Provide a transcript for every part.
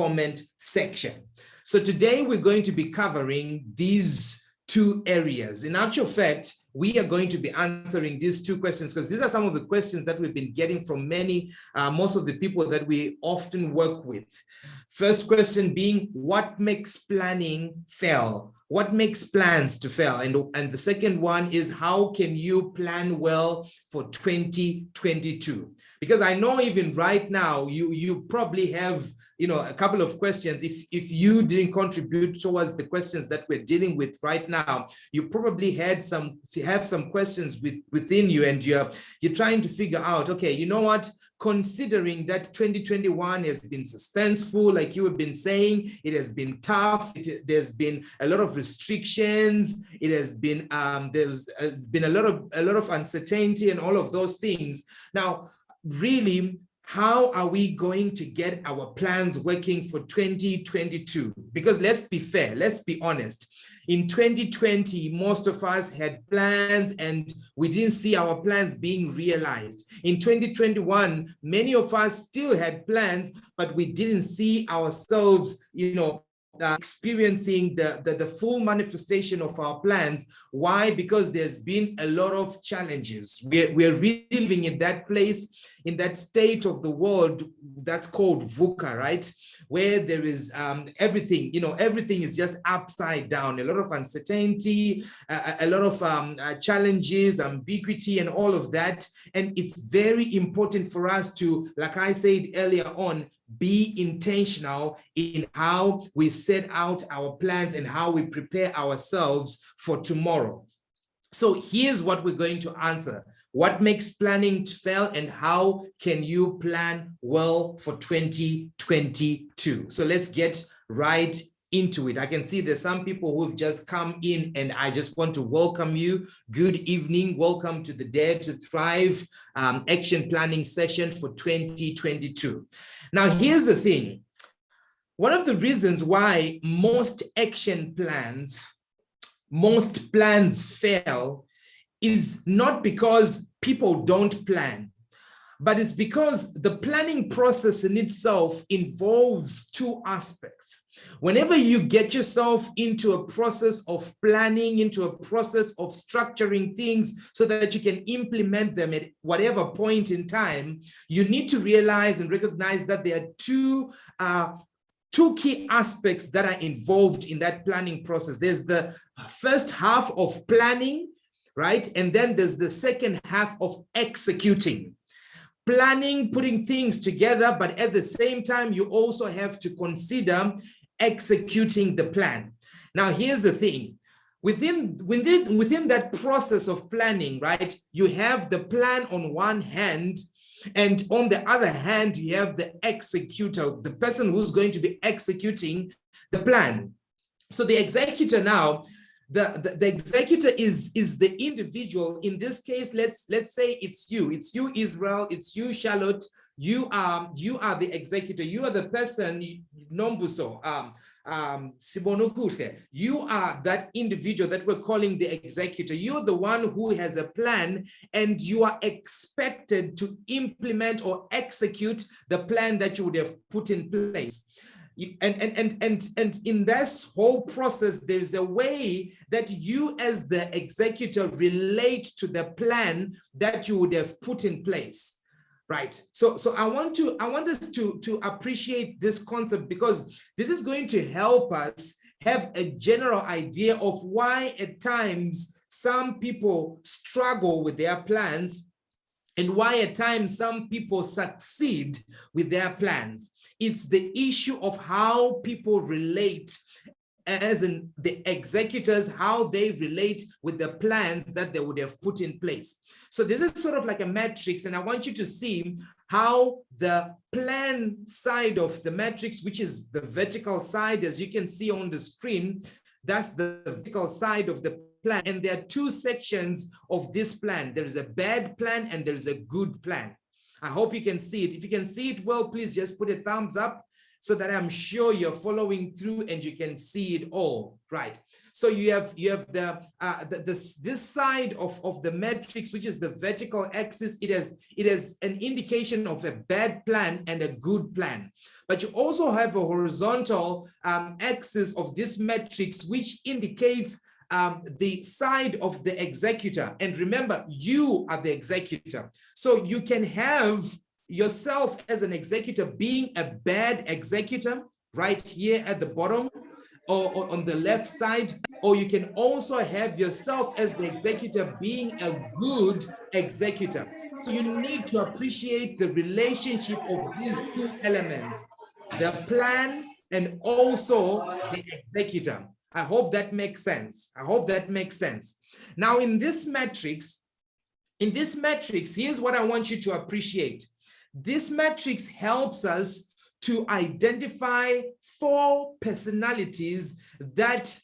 comment section. So today we're going to be covering these two areas. In actual fact, we are going to be answering these two questions because these are some of the questions that we've been getting from most of the people that we often work with. First question being, what makes planning fail? What makes plans to fail? And the second one is, how can you plan well for 2022? Because I know even right now, you probably have a couple of questions. If you didn't contribute towards the questions that we're dealing with right now, you probably have some questions within you, and you're trying to figure out, okay, you know what? Considering that 2021 has been suspenseful, like you have been saying, it has been tough. There's been a lot of restrictions. It has been there's been a lot of uncertainty and all of those things. Now, really, how are we going to get our plans working for 2022? Because let's be fair, let's be honest. In 2020, most of us had plans and we didn't see our plans being realized. In 2021, many of us still had plans, but we didn't see ourselves, experiencing the full manifestation of our plans. Why? Because there's been a lot of challenges. We're really living in that place, in that state of the world that's called VUCA, right? Where there is everything, everything is just upside down, a lot of uncertainty, a lot of challenges, ambiguity, and all of that. And it's very important for us to, like I said earlier on, be intentional in how we set out our plans and how we prepare ourselves for tomorrow. So here's what we're going to answer. What makes planning fail, and how can you plan well for 2022? So let's get right into it. I can see there's some people who've just come in, and I just want to welcome you. Good evening. Welcome to the Dare to Thrive action planning session for 2022. Now, here's the thing. One of the reasons why most plans fail is not because people don't plan, but it's because the planning process in itself involves two aspects. Whenever you get yourself into a process of planning, into a process of structuring things so that you can implement them at whatever point in time, you need to realize and recognize that there are two key aspects that are involved in that planning process. There's the first half of planning, right? And then there's the second half of executing. Planning, putting things together, but at the same time, you also have to consider executing the plan. Now, here's the thing. Within that process of planning, right, you have the plan on one hand, and on the other hand, you have the executor, the person who's going to be executing the plan. So the executor now, the executor is the individual. In this case, let's say it's you, Israel, it's you, Charlotte. You are the executor. You are the person, Nombuso, Sibonukuhle. You are that individual that we're calling the executor. You're the one who has a plan, and you are expected to implement or execute the plan that you would have put in place. And in this whole process, there's a way that you as the executor relate to the plan that you would have put in place. Right. So I want us to appreciate this concept, because this is going to help us have a general idea of why at times some people struggle with their plans and why at times some people succeed with their plans. It's the issue of how people relate, as in the executors, how they relate with the plans that they would have put in place. So this is sort of like a matrix, and I want you to see how the plan side of the matrix, which is the vertical side, as you can see on the screen, that's the vertical side of the plan. And there are two sections of this plan. There is a bad plan and there is a good plan. I hope you can see it. If you can see it well, please just put a thumbs up. so that I'm sure you're following through and you can see it all, right? So you have this side of the matrix, which is the vertical axis. It has an indication of a bad plan and a good plan. But you also have a horizontal axis of this matrix, which indicates the side of the executor. And remember, you are the executor. So you can have yourself as an executor being a bad executor right here at the bottom, or on the left side, or you can also have yourself as the executor being a good executor. So you need to appreciate the relationship of these two elements, the plan and also the executor. I hope that makes sense. I hope that makes sense. Now in this matrix, here's what I want you to appreciate. This matrix helps us to identify 4 personalities that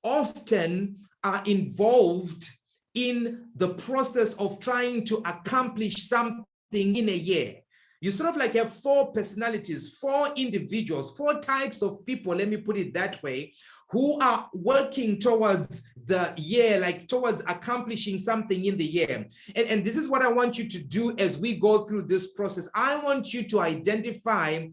often are involved in the process of trying to accomplish something in a year. You sort of like have 4 personalities, 4 individuals, 4 types of people, let me put it that way, who are working towards the year, like towards accomplishing something in the year. And this is what I want you to do as we go through this process. I want you to identify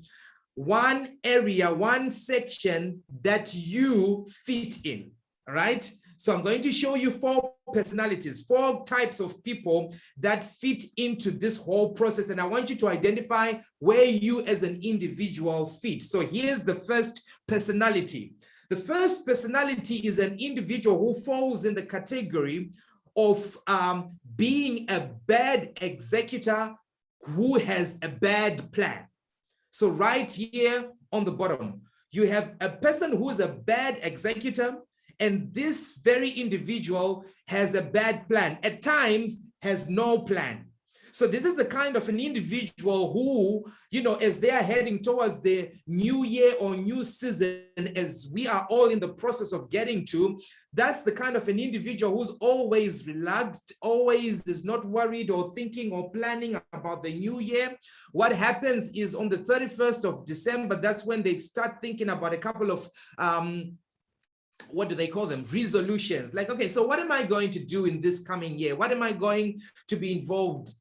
one area, one section that you fit in, all right? So I'm going to show you 4 personalities, 4 types of people that fit into this whole process. And I want you to identify where you as an individual fit. So here's the first personality. The first personality is an individual who falls in the category of being a bad executor who has a bad plan. So right here on the bottom, you have a person who is a bad executor, and this very individual has a bad plan, at times has no plan. So this is the kind of an individual who, you know, as they are heading towards the new year or new season, as we are all in the process of getting to, that's the kind of an individual who's always relaxed, always is not worried or thinking or planning about the new year. What happens is on the 31st of December, that's when they start thinking about a couple of what do they call them? Resolutions. Like, okay, so what am I going to do in this coming year? What am I going to be involved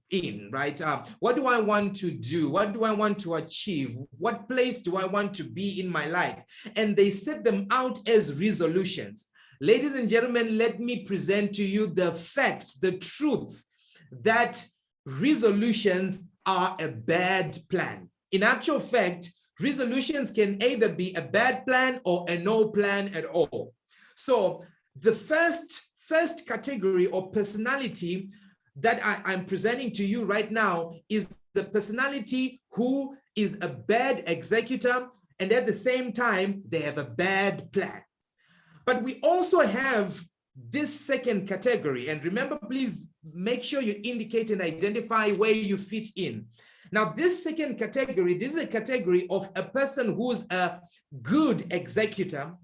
in, right? What do I want to do? What do I want to achieve? What place do I want to be in my life? And they set them out as resolutions. Ladies and gentlemen, let me present to you the fact, the truth that resolutions are a bad plan. In actual fact, resolutions can either be a bad plan or a no plan at all. So the first category or personality that I'm presenting to you right now is the personality who is a bad executor, and at the same time, they have a bad plan. But we also have this second category, and remember, please make sure you indicate and identify where you fit in. Now, this second category, this is a category of a person who's a good executor,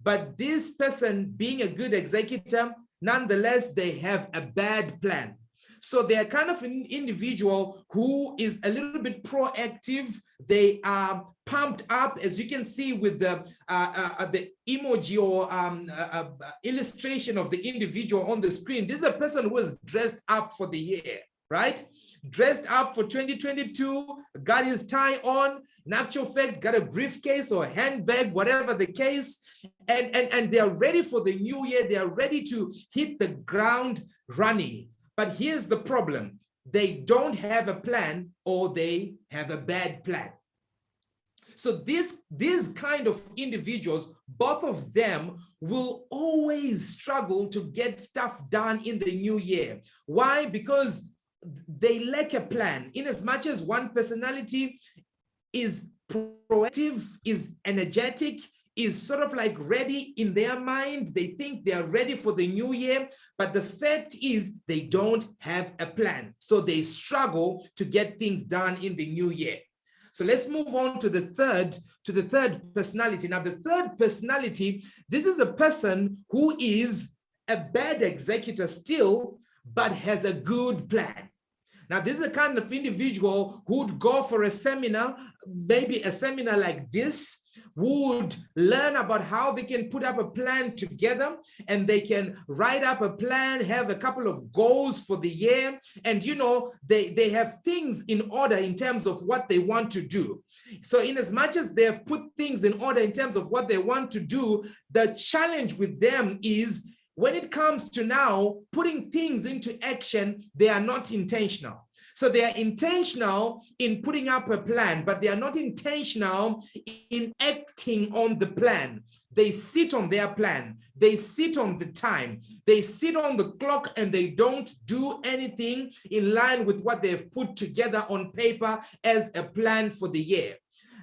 but this person being a good executor, nonetheless, they have a bad plan. So they're kind of an individual who is a little bit proactive. They are pumped up, as you can see with the emoji or illustration of the individual on the screen. This is a person who is dressed up for the year, right? Dressed up for 2022, got his tie on, in actual fact, got a briefcase or a handbag, whatever the case, and they are ready for the new year. They are ready to hit the ground running. But here's the problem. They don't have a plan, or they have a bad plan. So these kind of individuals, both of them will always struggle to get stuff done in the new year. Why? Because they lack a plan. In as much as one personality is proactive, is energetic, is sort of like ready in their mind, they think they are ready for the new year, but the fact is they don't have a plan. So they struggle to get things done in the new year. So let's move on to the third personality. Now, the third personality, this is a person who is a bad executor still, but has a good plan. Now, this is the kind of individual who would go for a seminar, maybe a seminar like this, would learn about how they can put up a plan together, and they can write up a plan, have a couple of goals for the year, and they have things in order in terms of what they want to do. So in as much as they have put things in order in terms of what they want to do, the challenge with them is when it comes to now putting things into action, they are not intentional. So they are intentional in putting up a plan, but they are not intentional in acting on the plan. They sit on their plan. They sit on the time. They sit on the clock, and they don't do anything in line with what they've put together on paper as a plan for the year.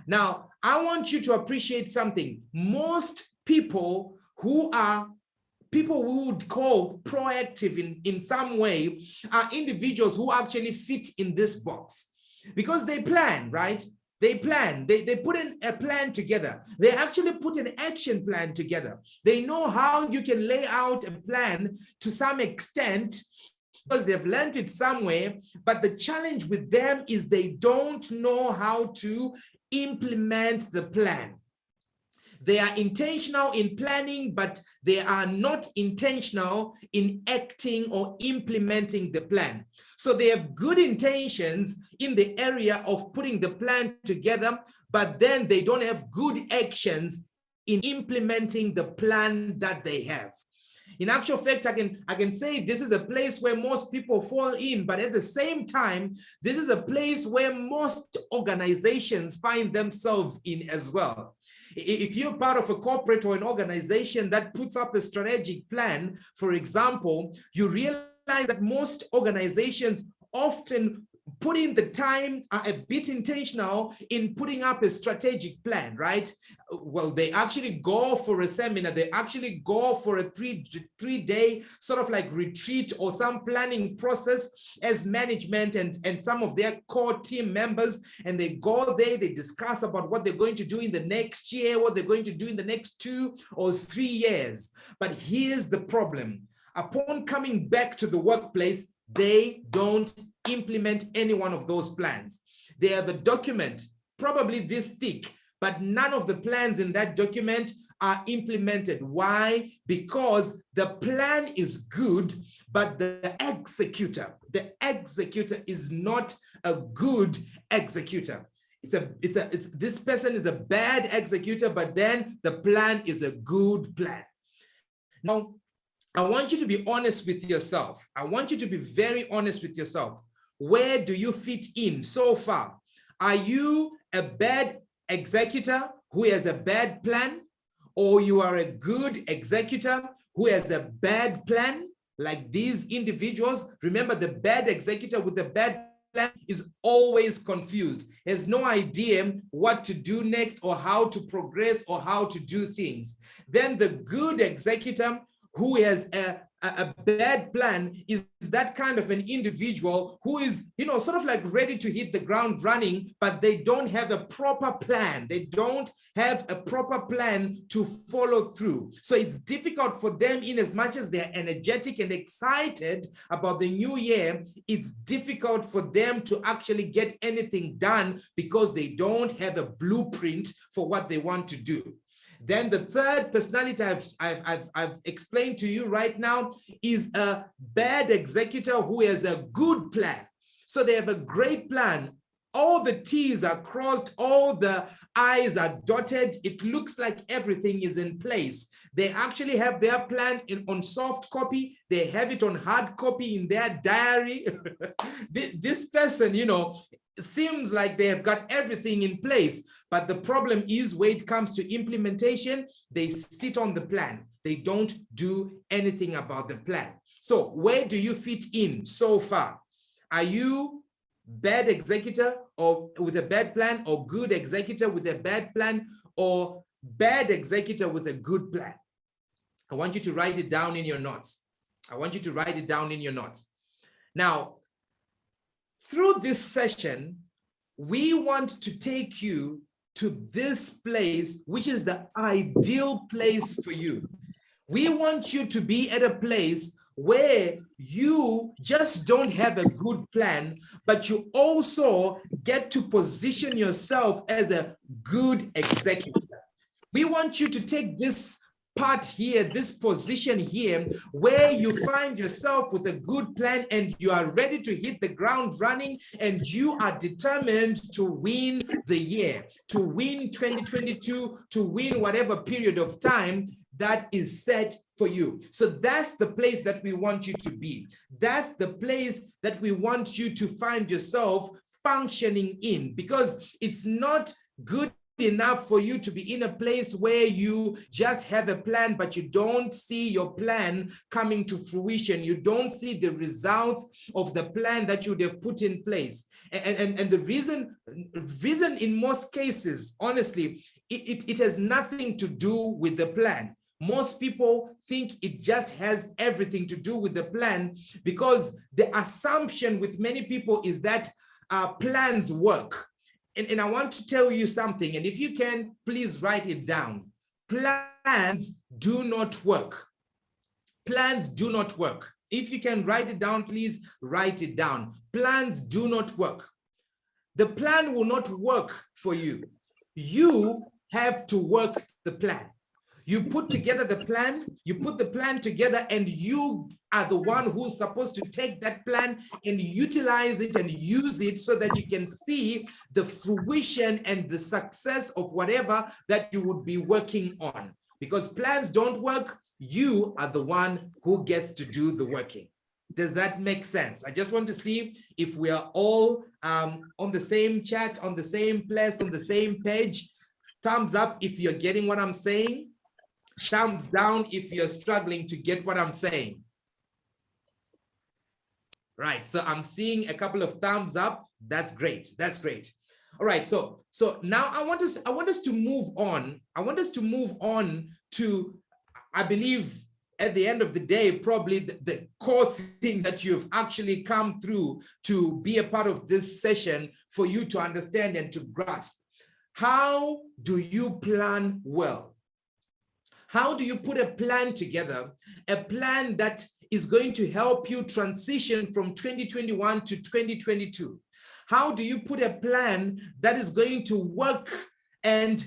Now, I want you to appreciate something. Most people who are people we would call proactive in some way are individuals who actually fit in this box because they plan, right? They plan, they put in a plan together. They actually put an action plan together. They know how you can lay out a plan to some extent because they've learned it somewhere, but the challenge with them is they don't know how to implement the plan. They are intentional in planning, but they are not intentional in acting or implementing the plan. So they have good intentions in the area of putting the plan together, but then they don't have good actions in implementing the plan that they have. In actual fact, I can say this is a place where most people fall in, but at the same time, this is a place where most organizations find themselves in as well. If you're part of a corporate or an organization that puts up a strategic plan, for example, you realize that most organizations often put in the time, are a bit intentional in putting up a strategic plan, right? Well, they actually go for a seminar, they actually go for a three-day sort of like retreat or some planning process as management and some of their core team members, and they go there, they discuss about what they're going to do in the next year, what they're going to do in the next 2 or 3 years. But here's the problem. Upon coming back to the workplace, they don't implement any one of those plans. They have a document, probably this thick, but none of the plans in that document are implemented. Why? Because the plan is good, but the executor is not a good executor. This person is a bad executor, but then the plan is a good plan. Now, I want you to be honest with yourself. I want you to be very honest with yourself. Where do you fit in so far? Are you a bad executor who has a bad plan? Or you are a good executor who has a bad plan? Like these individuals, remember the bad executor with the bad plan is always confused, has no idea what to do next or how to progress or how to do things. Then the good executor who has a bad plan is that kind of an individual who is, sort of like ready to hit the ground running, but they don't have a proper plan. They don't have a proper plan to follow through. So it's difficult for them in as much as they're energetic and excited about the new year, it's difficult for them to actually get anything done because they don't have a blueprint for what they want to do. Then the third personality I've explained to you right now is a bad executor who has a good plan. So they have a great plan. All the T's are crossed, all the I's are dotted. It looks like everything is in place. They actually have their plan on soft copy. They have it on hard copy in their diary. This person, seems like they have got everything in place, but the problem is when it comes to implementation, they sit on the plan. They don't do anything about the plan. So where do you fit in so far? Are you bad executor or with a bad plan, or good executor with a bad plan, or bad executor with a good plan? I want you to write it down in your notes. I want you to write it down in your notes. Now, through this session, we want to take you to this place, which is the ideal place for you. We want you to be at a place where you just don't have a good plan, but you also get to position yourself as a good executive. We want you to take this part here, this position here, where you find yourself with a good plan and you are ready to hit the ground running, and you are determined to win the year, to win 2022, to win whatever period of time that is set for you. So that's the place that we want you to be. That's the place that we want you to find yourself functioning in, because it's not good enough for you to be in a place where you just have a plan, but you don't see your plan coming to fruition. You don't see the results of the plan that you would have put in place. And the reason in most cases, honestly, it has nothing to do with the plan. Most people think it just has everything to do with the plan, because the assumption with many people is that plans work. And I want to tell you something, and if you can, please write it down. Plans do not work. Plans do not work. If you can write it down, please write it down. Plans do not work. The plan will not work for you. You have to work the plan. You put together the plan, you put the plan together, and you are the one who's supposed to take that plan and utilize it and use it so that you can see the fruition and the success of whatever that you would be working on. Because plans don't work, you are the one who gets to do the working. Does that make sense? I just want to see if we are all on the same chat, on the same place, on the same page. Thumbs up if you're getting what I'm saying. Thumbs down if you're struggling to get what I'm saying. Right, so I'm seeing a couple of thumbs up. That's great. That's great. All right, so now I want us to move on. I want us to move on to, I believe, at the end of the day, probably the core thing that you've actually come through to be a part of this session for you to understand and to grasp. How do you plan well? How do you put a plan together, a plan that is going to help you transition from 2021 to 2022? How do you put a plan that is going to work and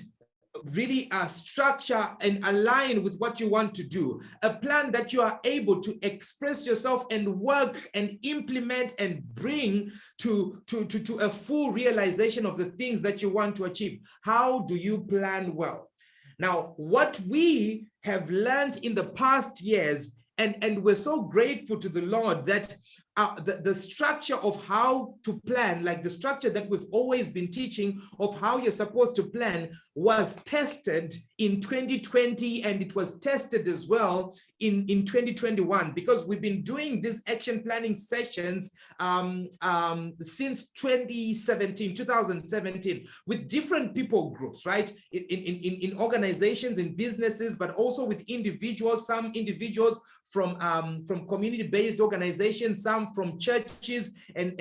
really structure and align with what you want to do? A plan that you are able to express yourself and work and implement and bring to a full realization of the things that you want to achieve. How do you plan well? Now, what we have learned in the past years, and we're so grateful to the Lord that the structure of how to plan, like the structure that we've always been teaching of how you're supposed to plan, was tested in 2020, and it was tested as well in 2021, because we've been doing these action planning sessions since 2017 with different people groups, right? In organizations, in businesses, but also with individuals, some individuals from community-based organizations, some from churches, and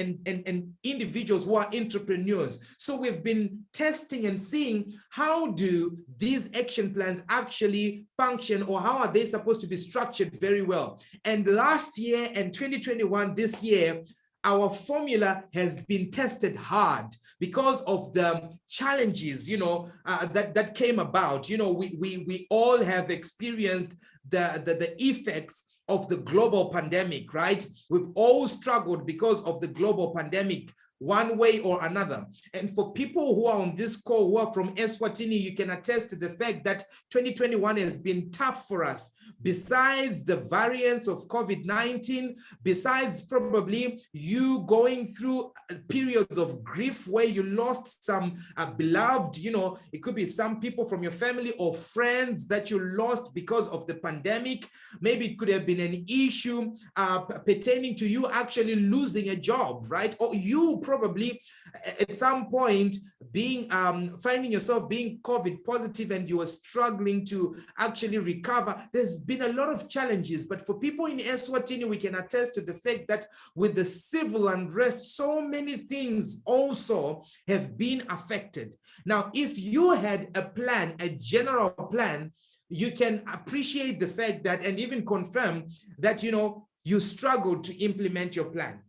individuals who are entrepreneurs. So we've been testing and seeing, how do these action plans actually function, or how are they supposed to be structured very well? And last year and 2021, this year, our formula has been tested hard because of the challenges, that came about. We all have experienced the effects of the global pandemic, right? We've all struggled because of the global pandemic, one way or another. And for people who are on this call who are from Eswatini, you can attest to the fact that 2021 has been tough for us. Besides the variants of COVID-19, besides probably you going through periods of grief where you lost some beloved, it could be some people from your family or friends that you lost because of the pandemic. Maybe it could have been an issue pertaining to you actually losing a job, right? Or you probably at some point finding yourself being COVID positive and you were struggling to actually recover. There's been a lot of challenges, but for people in Eswatini, we can attest to the fact that with the civil unrest, so many things also have been affected. Now, if you had a plan, a general plan, you can appreciate the fact that, and even confirm that, you struggled to implement your plan.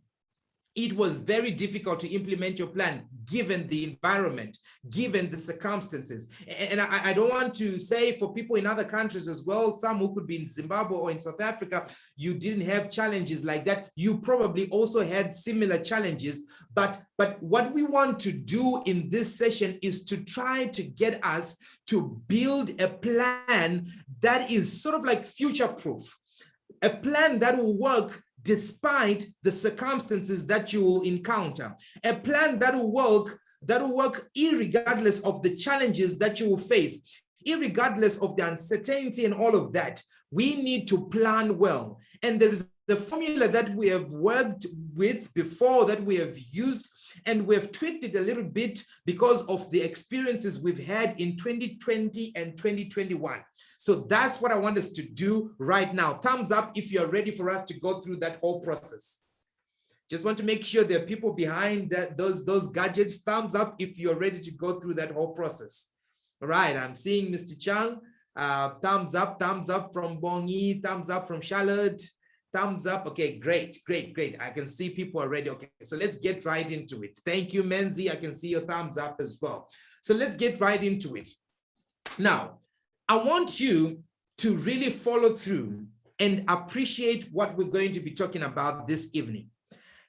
It was very difficult to implement your plan given the environment, given the circumstances. And I don't want to say for people in other countries as well, some who could be in Zimbabwe or in South Africa, you didn't have challenges like that. You probably also had similar challenges. But what we want to do in this session is to try to get us to build a plan that is sort of like future-proof, a plan that will work despite the circumstances that you will encounter, a plan that will work irregardless of the challenges that you will face, irregardless of the uncertainty and all of that. We need to plan well. And there is the formula that we have worked with before, that we have used, and we have tweaked it a little bit because of the experiences we've had in 2020 and 2021. So that's what I want us to do right now. Thumbs up if you're ready for us to go through that whole process. Just want to make sure there are people behind those gadgets. Thumbs up if you're ready to go through that whole process. All right, I'm seeing Mr. Chang. Thumbs up from Bongi, thumbs up from Charlotte. Thumbs up. Okay, great. I can see people already. Okay, so let's get right into it. Thank you, Menzi. I can see your thumbs up as well. So let's get right into it. Now, I want you to really follow through and appreciate what we're going to be talking about this evening.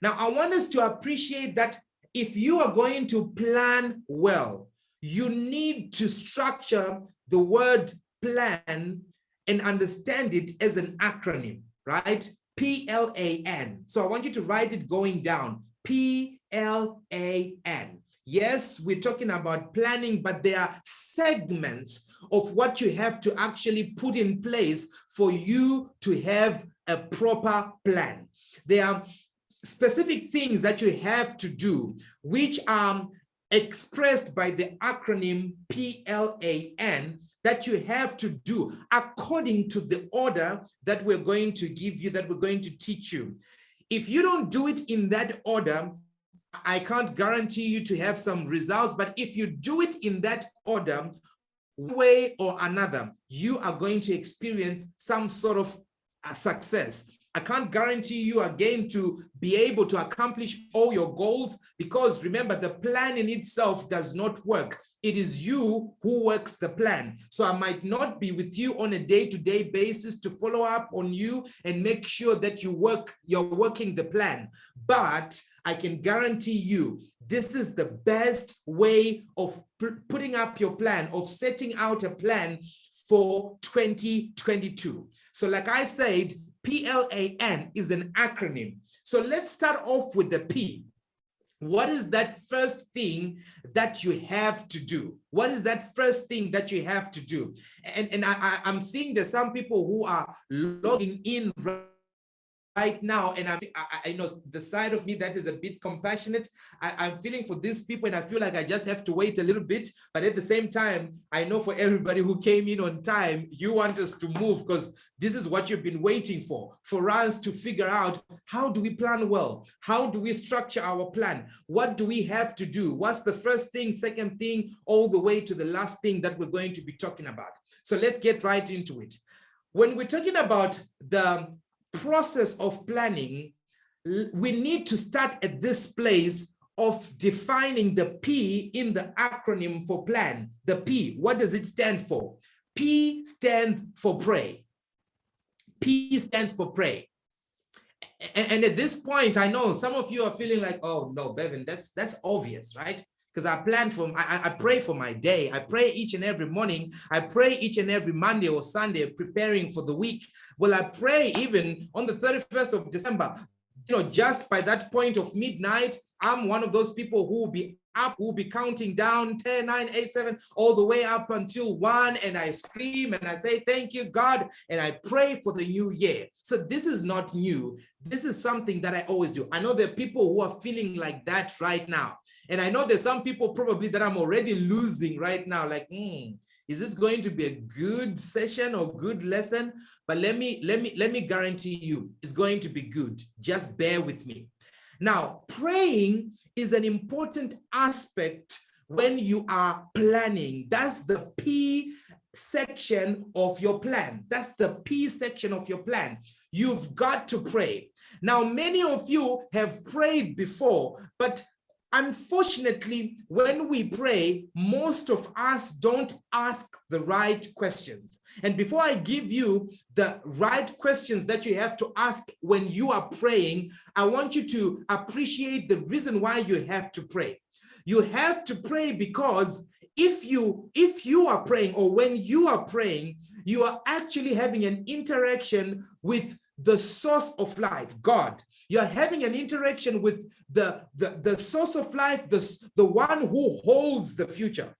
Now, I want us to appreciate that if you are going to plan well, you need to structure the word plan and understand it as an acronym, right? P-L-A-N. So I want you to write it going down. P-L-A-N. Yes, we're talking about planning, but there are segments of what you have to actually put in place for you to have a proper plan. There are specific things that you have to do, which are expressed by the acronym PLAN, that you have to do according to the order that we're going to give you, that we're going to teach you. If you don't do it in that order, I can't guarantee you to have some results, but if you do it in that order, one way or another, you are going to experience some sort of success. I can't guarantee you again to be able to accomplish all your goals, because remember, the plan in itself does not work. It is you who works the plan. So I might not be with you on a day-to-day basis to follow up on you and make sure that you're working the plan. But I can guarantee you, this is the best way of putting up your plan, of setting out a plan for 2022. So like I said, PLAN is an acronym. So let's start off with the P. What is that first thing that you have to do? What is that first thing that you have to do? And I'm seeing there's some people who are logging in right now, and I know the side of me that is a bit compassionate. I'm feeling for these people, and I feel like I just have to wait a little bit. But at the same time, I know for everybody who came in on time, you want us to move, because this is what you've been waiting for us to figure out, how do we plan well? How do we structure our plan? What do we have to do? What's the first thing, second thing, all the way to the last thing that we're going to be talking about? So let's get right into it. When we're talking about the process of planning, we need to start at this place of defining the P in the acronym for plan. The P, what does it stand for? P stands for pray. P stands for pray. And at this point, I know some of you are feeling like, oh no, Berven, that's obvious, right? Because I pray for my day. I pray each and every morning. I pray each and every Monday or Sunday, preparing for the week. Well, I pray even on the 31st of December. You know, just by that point of midnight, I'm one of those people who will be up, who will be counting down 10, 9, 8, 7, all the way up until 1, and I scream and I say, thank you, God, and I pray for the new year. So this is not new. This is something that I always do. I know there are people who are feeling like that right now. And I know there's some people probably that I'm already losing right now, like, is this going to be a good session or good lesson? But let me guarantee you, it's going to be good. Just bear with me. Now, praying is an important aspect when you are planning. That's the P section of your plan. That's the P section of your plan. You've got to pray. Now, many of you have prayed before, but unfortunately, when we pray, most of us don't ask the right questions. And before I give you the right questions that you have to ask when you are praying, I want you to appreciate the reason why you have to pray. You have to pray because if you are praying, or when you are praying, you are actually having an interaction with the source of life, God. You're having an interaction with the source of life, the one who holds the future.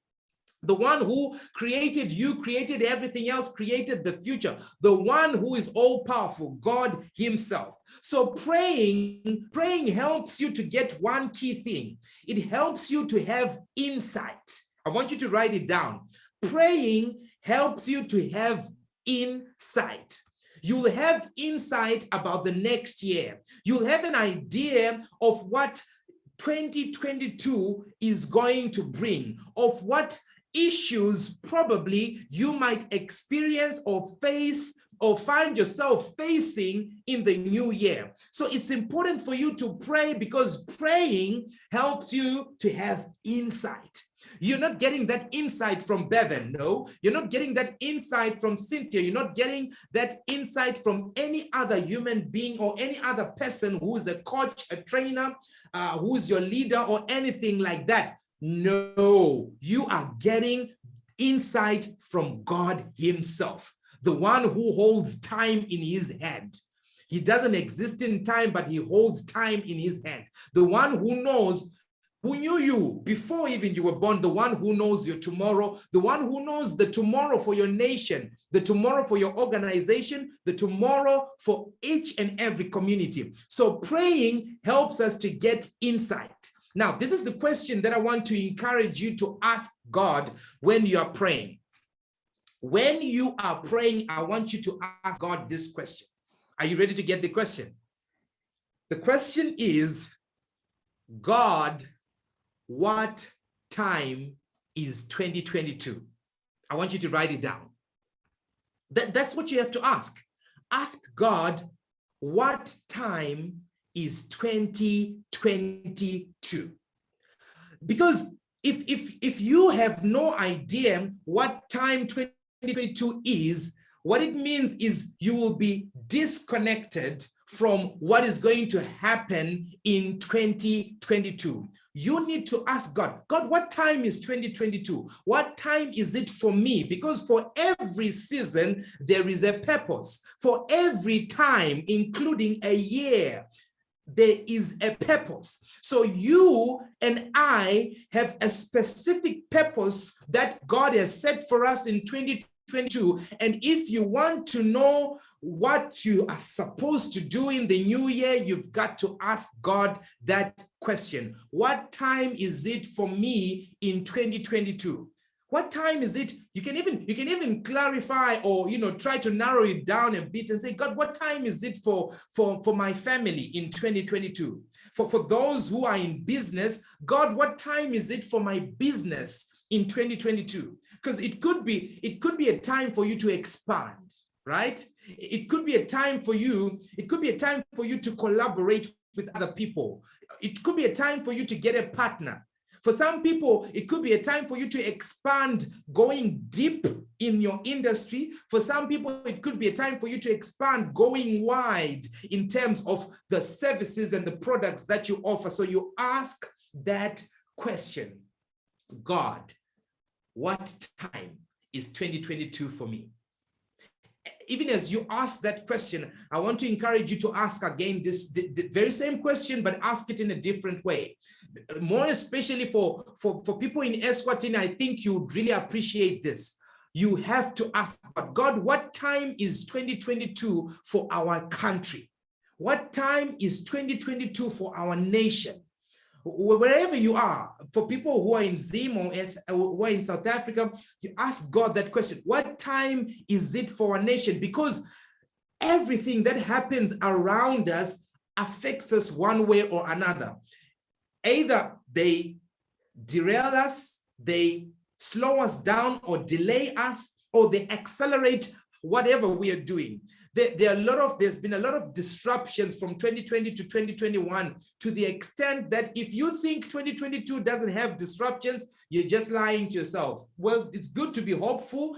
The one who created you, created everything else, created the future. The one who is all powerful, God himself. So praying helps you to get one key thing. It helps you to have insight. I want you to write it down. Praying helps you to have insight. You'll have insight about the next year. You'll have an idea of what 2022 is going to bring, of what issues probably you might experience or face or find yourself facing in the new year. So it's important for you to pray, because praying helps you to have insight. You're not getting that insight from Berven, no. You're not getting that insight from Cynthia. You're not getting that insight from any other human being or any other person who is a coach, a trainer, who is your leader or anything like that. No, you are getting insight from God himself, the one who holds time in his hand. He doesn't exist in time, but he holds time in his hand. The one who knows, who knew you before even you were born, the one who knows your tomorrow, the one who knows the tomorrow for your nation, the tomorrow for your organization, the tomorrow for each and every community. So praying helps us to get insight. Now, this is the question that I want to encourage you to ask God when you are praying. When you are praying, I want you to ask God this question. Are you ready to get the question? The question is, God, what time is 2022? I want you to write it down. That's what you have to ask. Ask God, what time is 2022? Because if you have no idea what time 2022 is, what it means is you will be disconnected from what is going to happen in 2022. You need to ask God, God, what time is 2022? What time is it for me? Because for every season, there is a purpose. For every time, including a year, there is a purpose. So you and I have a specific purpose that God has set for us in 2022. And if you want to know what you are supposed to do in the new year, you've got to ask God that question. What time is it for me in 2022? What time is it? You can even clarify or try to narrow it down a bit and say, God, what time is it for my family in 2022? For those who are in business, God, what time is it for my business in 2022? Because it could be a time for you to expand, right? It could be a time for you to collaborate with other people. It could be a time for you to get a partner. For some people, it could be a time for you to expand, going deep in your industry. For some people, it could be a time for you to expand, going wide in terms of the services and the products that you offer. So you ask that question, God, what time is 2022 for me? Even as you ask that question, I want to encourage you to ask again the very same question, but ask it in a different way. More especially for people in Eswatini, I think you would really appreciate this. You have to ask God, what time is 2022 for our country? What time is 2022 for our nation? Wherever you are, for people who are in Zim or who are in South Africa, you ask God that question. What time is it for our nation? Because everything that happens around us affects us one way or another. Either they derail us, they slow us down or delay us, or they accelerate whatever we are doing. There's been a lot of disruptions from 2020 to 2021, to the extent that if you think 2022 doesn't have disruptions, you're just lying to yourself. Well, it's good to be hopeful,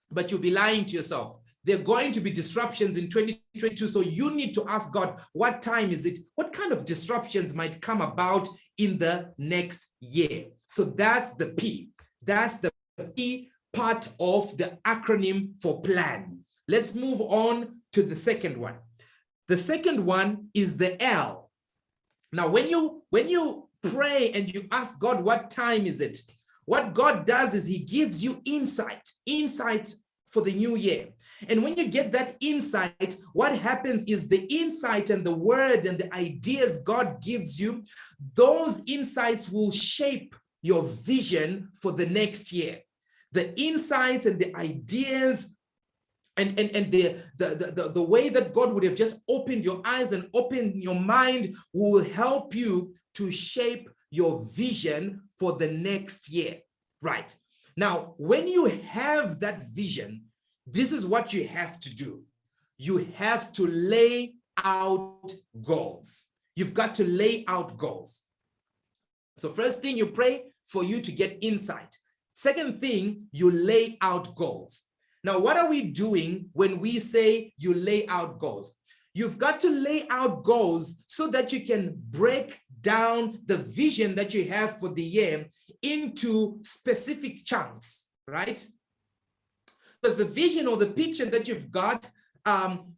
but you'll be lying to yourself. There are going to be disruptions in 2022. So you need to ask God, what time is it? What kind of disruptions might come about in the next year? So that's the P. That's the P part of the acronym for plan. Let's move on to the second one. The second one is the L. Now, when you pray and you ask God, what time is it? What God does is he gives you insight for the new year. And when you get that insight, what happens is the insight and the word and the ideas God gives you, those insights will shape your vision for the next year. The insights and the ideas and the way that God would have just opened your eyes and opened your mind will help you to shape your vision for the next year. Right. Now, when you have that vision, this is what you have to do. You have to lay out goals. You've got to lay out goals. So first thing, you pray for you to get insight. Second thing, you lay out goals. Now, what are we doing when we say you lay out goals? You've got to lay out goals so that you can break down the vision that you have for the year into specific chunks, right? Because the vision or the picture that you've got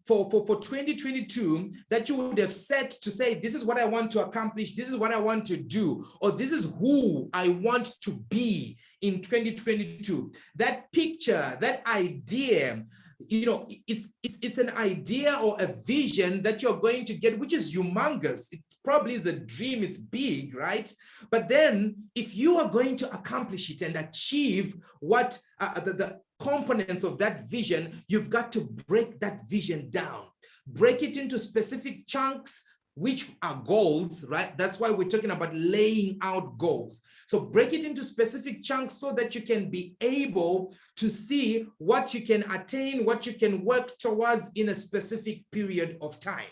for 2022 that you would have set to say, this is what I want to accomplish, this is what I want to do, or this is who I want to be in 2022. That picture, that idea, you know, it's an idea or a vision that you're going to get, which is humongous. It probably is a dream, it's big, right? But then if you are going to accomplish it and achieve what the components of that vision, you've got to break that vision down, break it into specific chunks, which are goals, right? That's why we're talking about laying out goals. So break it into specific chunks so that you can be able to see what you can attain, what you can work towards in a specific period of time.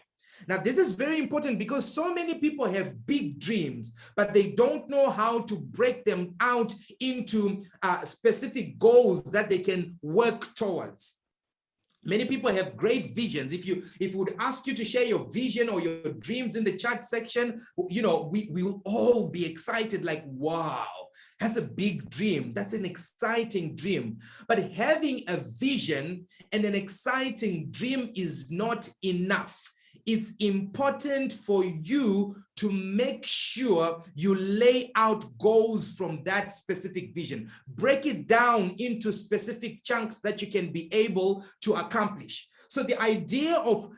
Now, this is very important because so many people have big dreams, but they don't know how to break them out into specific goals that they can work towards. Many people have great visions. If we would ask you to share your vision or your dreams in the chat section, you know, we will all be excited, like, wow, that's a big dream. That's an exciting dream. But having a vision and an exciting dream is not enough. It's important for you to make sure you lay out goals from that specific vision. Break it down into specific chunks that you can be able to accomplish. So the idea of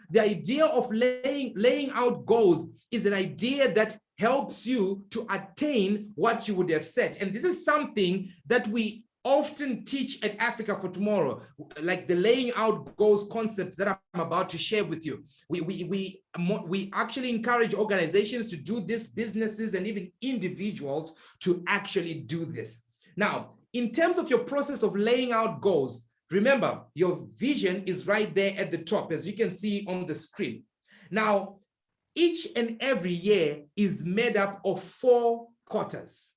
laying out goals is an idea that helps you to attain what you would have set. And this is something that we often teach at Africa for Tomorrow, like the laying out goals concept that I'm about to share with you. We actually encourage organizations to do this, businesses and even individuals to actually do this. Now, in terms of your process of laying out goals, remember your vision is right there at the top, as you can see on the screen. Now, each and every year is made up of 4 quarters.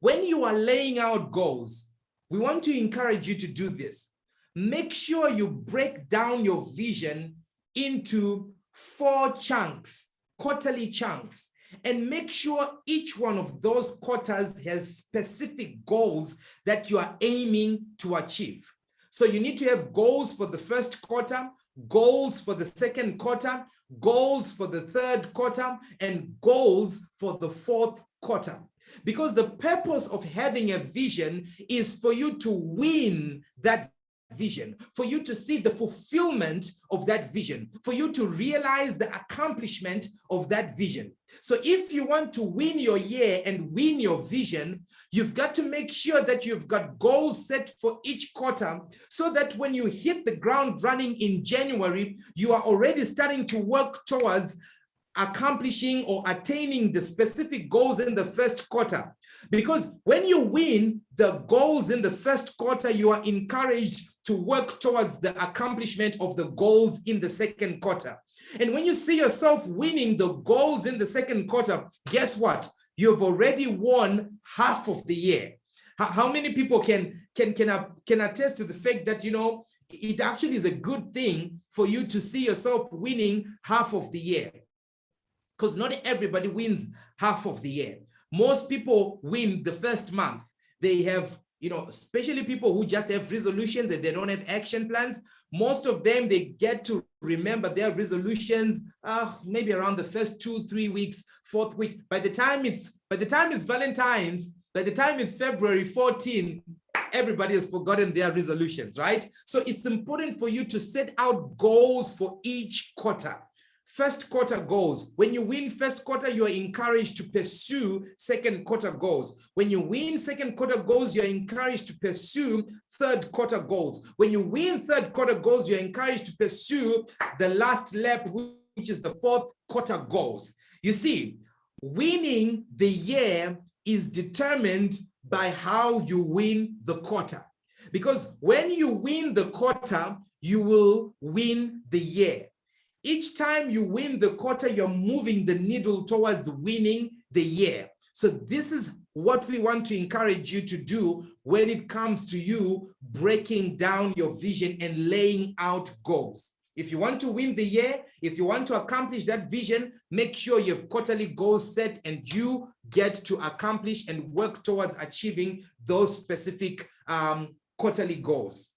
When you are laying out goals, we want to encourage you to do this. Make sure you break down your vision into 4 chunks, quarterly chunks, and make sure each one of those quarters has specific goals that you are aiming to achieve. So you need to have goals for the first quarter, goals for the second quarter, goals for the third quarter, and goals for the fourth quarter. Because the purpose of having a vision is for you to win that vision, for you to see the fulfillment of that vision, for you to realize the accomplishment of that vision. So if you want to win your year and win your vision, you've got to make sure that you've got goals set for each quarter so that when you hit the ground running in January, you are already starting to work towards accomplishing or attaining the specific goals in the first quarter. Because when you win the goals in the first quarter, you are encouraged to work towards the accomplishment of the goals in the second quarter. And when you see yourself winning the goals in the second quarter, guess what? You've already won half of the year. How many people can attest to the fact that, you know, it actually is a good thing for you to see yourself winning half of the year? Because not everybody wins half of the year. Most people win the first month. They have, you know, especially people who just have resolutions and they don't have action plans. Most of them, they get to remember their resolutions maybe around the first 2-3 weeks, fourth week. By the time it's Valentine's, by the time it's February 14, everybody has forgotten their resolutions, right? So it's important for you to set out goals for each quarter. First quarter goals. When you win first quarter, you are encouraged to pursue second quarter goals. When you win second quarter goals, you're encouraged to pursue third quarter goals. When you win third quarter goals, you're encouraged to pursue the last lap, which is the fourth quarter goals. You see, winning the year is determined by how you win the quarter. Because when you win the quarter, you will win the year. Each time you win the quarter, you're moving the needle towards winning the year. So this is what we want to encourage you to do when it comes to you breaking down your vision and laying out goals. If you want to win the year, if you want to accomplish that vision, make sure you have quarterly goals set and you get to accomplish and work towards achieving those specific quarterly goals.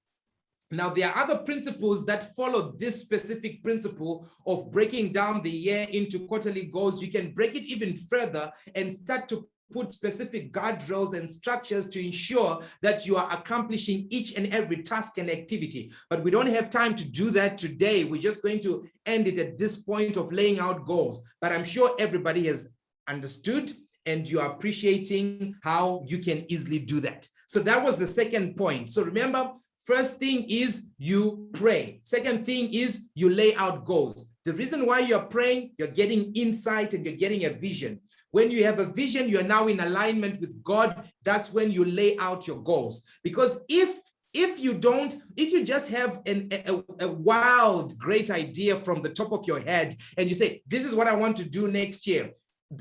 Now, there are other principles that follow this specific principle of breaking down the year into quarterly goals. You can break it even further and start to put specific guardrails and structures to ensure that you are accomplishing each and every task and activity. But we don't have time to do that today. We're just going to end it at this point of laying out goals. But I'm sure everybody has understood and you are appreciating how you can easily do that. So that was the second point. So remember, first thing is you pray. Second thing is you lay out goals. The reason why you're praying, you're getting insight and you're getting a vision. When you have a vision, you're now in alignment with God. That's when you lay out your goals. Because if you just have a wild, great idea from the top of your head and you say, this is what I want to do next year,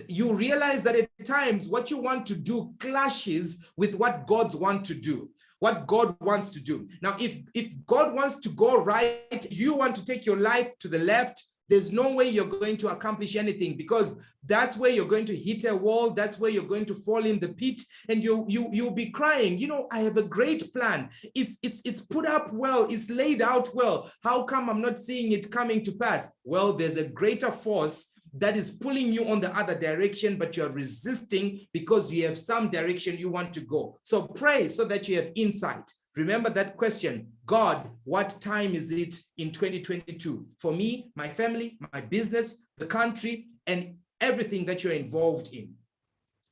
you realize that at times what you want to do clashes with what God wants to do. What God wants to do. Now, if God wants to go right, you want to take your life to the left, there's no way you're going to accomplish anything because that's where you're going to hit a wall. That's where you're going to fall in the pit and you'll be crying. You know, I have a great plan. It's put up well. It's laid out well. How come I'm not seeing it coming to pass? Well, there's a greater force that is pulling you on the other direction, but you're resisting because you have some direction you want to go. So pray so that you have insight. Remember that question, God, what time is it in 2022? For me, my family, my business, the country, and everything that you're involved in.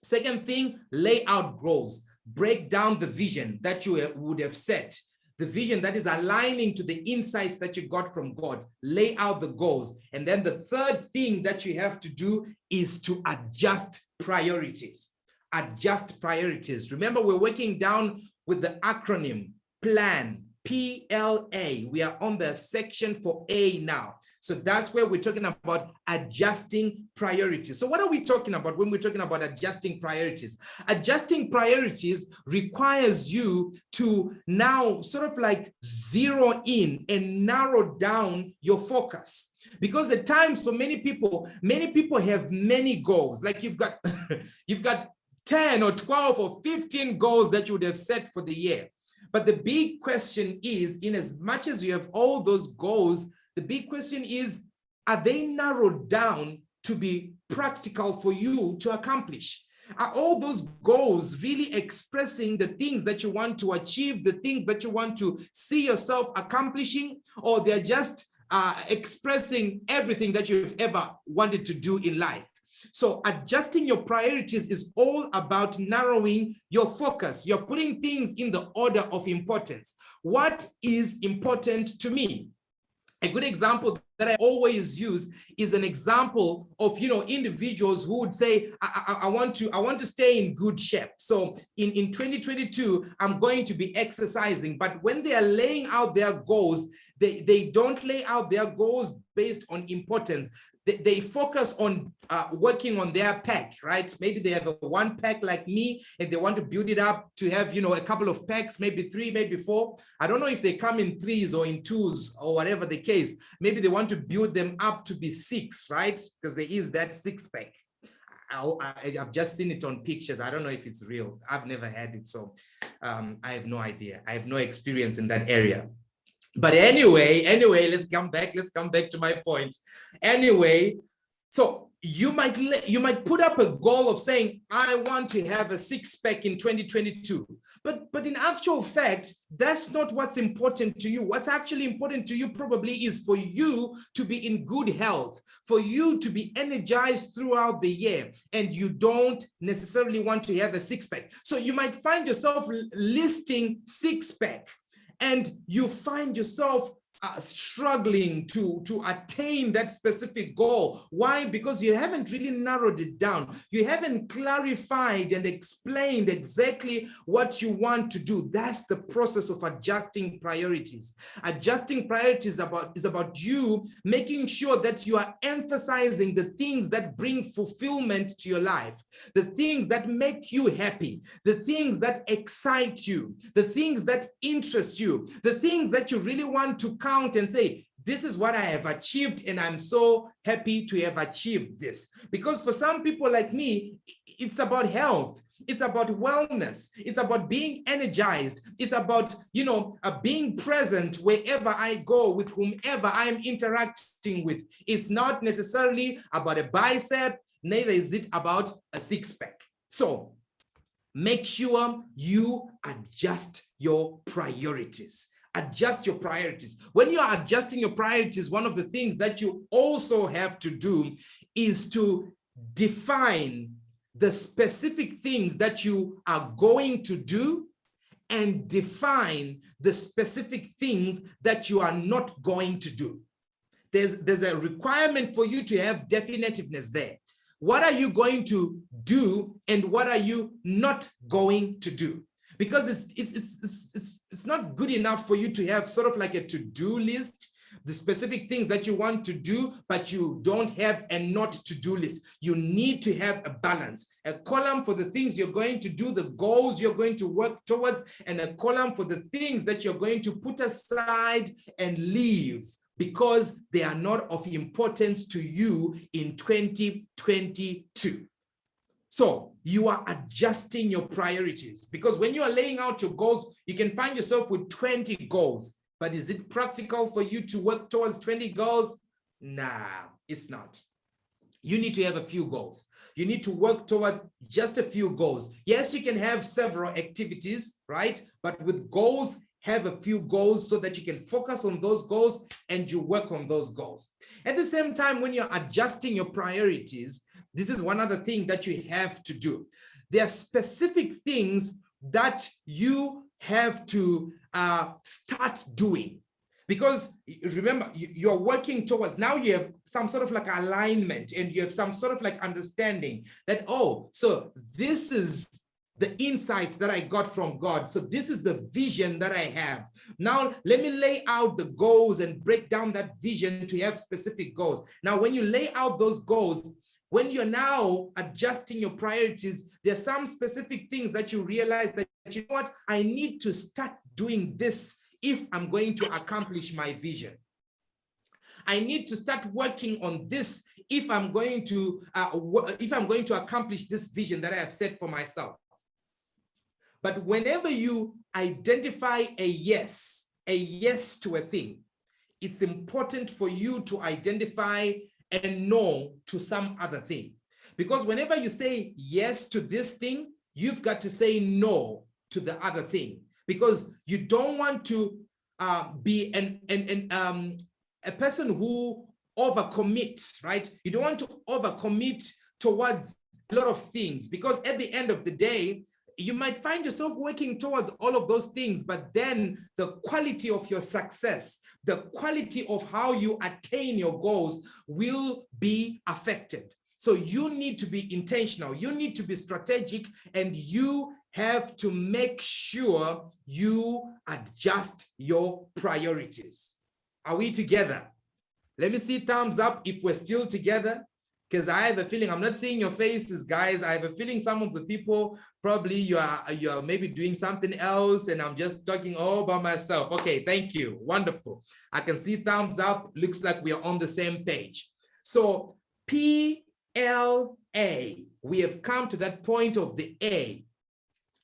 Second thing, lay out goals. Break down the vision that you would have set. The vision that is aligning to the insights that you got from God. Lay out the goals. And then the third thing that you have to do is to adjust priorities. Adjust priorities. Remember, we're working down with the acronym PLAN, P-L-A. We are on the section for A now. So that's where we're talking about adjusting priorities. So what are we talking about when we're talking about adjusting priorities? Adjusting priorities requires you to now sort of like zero in and narrow down your focus. Because at times for many people have many goals. Like you've got 10 or 12 or 15 goals that you would have set for the year. But the big question is, in as much as you have all those goals, the big question is, are they narrowed down to be practical for you to accomplish? Are all those goals really expressing the things that you want to achieve, the things that you want to see yourself accomplishing, or they're just expressing everything that you've ever wanted to do in life? So adjusting your priorities is all about narrowing your focus. You're putting things in the order of importance. What is important to me? A good example that I always use is an example of, individuals who would say, I want to stay in good shape. So in 2022, I'm going to be exercising. But when they are laying out their goals, they don't lay out their goals based on importance. They focus on working on their pack, right? Maybe they have a 1 pack like me, and they want to build it up to have, a couple of packs, maybe 3, maybe 4. I don't know if they come in 3s or in 2s or whatever the case. Maybe they want to build them up to be 6, right? Because there is that 6 pack. I've just seen it on pictures. I don't know if it's real. I've never had it, so I have no idea. I have no experience in that area. But anyway, let's come back to my point. Anyway, so you might put up a goal of saying, I want to have a 6-pack in 2022. But in actual fact, that's not what's important to you. What's actually important to you probably is for you to be in good health, for you to be energized throughout the year, and you don't necessarily want to have a 6-pack. So you might find yourself listing 6-pack, and you find yourself struggling to attain that specific goal. Why? Because you haven't really narrowed it down. You haven't clarified and explained exactly what you want to do. That's the process of adjusting priorities. Adjusting priorities is about you making sure that you are emphasizing the things that bring fulfillment to your life, the things that make you happy, the things that excite you, the things that interest you, the things that you really want to count and say, this is what I have achieved, and I'm so happy to have achieved this. Because for some people like me, it's about health. It's about wellness. It's about being energized. It's about, being present wherever I go with whomever I'm interacting with. It's not necessarily about a bicep, neither is it about a 6-pack. So make sure you adjust your priorities. Adjust your priorities. When you are adjusting your priorities, one of the things that you also have to do is to define the specific things that you are going to do and define the specific things that you are not going to do. There's a requirement for you to have definitiveness there. What are you going to do and what are you not going to do? Because it's not good enough for you to have sort of like a to-do list, the specific things that you want to do, but you don't have a not to-do list. You need to have a balance, a column for the things you're going to do, the goals you're going to work towards, and a column for the things that you're going to put aside and leave because they are not of importance to you in 2022. So you are adjusting your priorities, because when you are laying out your goals, you can find yourself with 20 goals. But is it practical for you to work towards 20 goals? Nah, it's not. You need to have a few goals. You need to work towards just a few goals. Yes, you can have several activities, right? But with goals, have a few goals so that you can focus on those goals and you work on those goals. At the same time, when you're adjusting your priorities, this is one other thing that you have to do. There are specific things that you have to start doing. Because remember, you're working towards, now you have some sort of like alignment and you have some sort of like understanding that, oh, so this is the insight that I got from God. So this is the vision that I have. Now, let me lay out the goals and break down that vision to have specific goals. Now, when you lay out those goals, when you're now adjusting your priorities, there are some specific things that you realize that, you know what, I need to start doing this if I'm going to accomplish my vision. I need to start working on this if I'm going to accomplish this vision that I have set for myself. But whenever you identify a yes to a thing, it's important for you to identify a no to some other thing. Because whenever you say yes to this thing, you've got to say no to the other thing. Because you don't want to be a person who overcommits, right? You don't want to overcommit towards a lot of things, because at the end of the day, you might find yourself working towards all of those things, but then the quality of your success, the quality of how you attain your goals will be affected. So you need to be intentional, you need to be strategic, and you have to make sure you adjust your priorities. Are we together? Let me see thumbs up if we're still together, because I have a feeling, I'm not seeing your faces, guys. I have a feeling some of the people, probably you're maybe doing something else and I'm just talking all by myself. Okay, thank you. Wonderful. I can see thumbs up. Looks like we are on the same page. So PLA, we have come to that point of the A.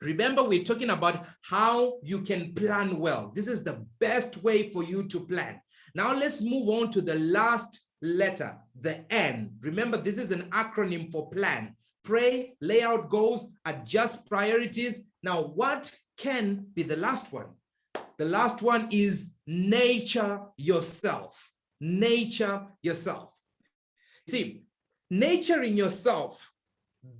Remember, we're talking about how you can plan well. This is the best way for you to plan. Now let's move on to the last letter, the N. Remember, this is an acronym for plan. Pray, lay out goals, adjust priorities. Now, what can be the last one? The last one is nurture yourself. Nurture yourself. See, nurturing yourself,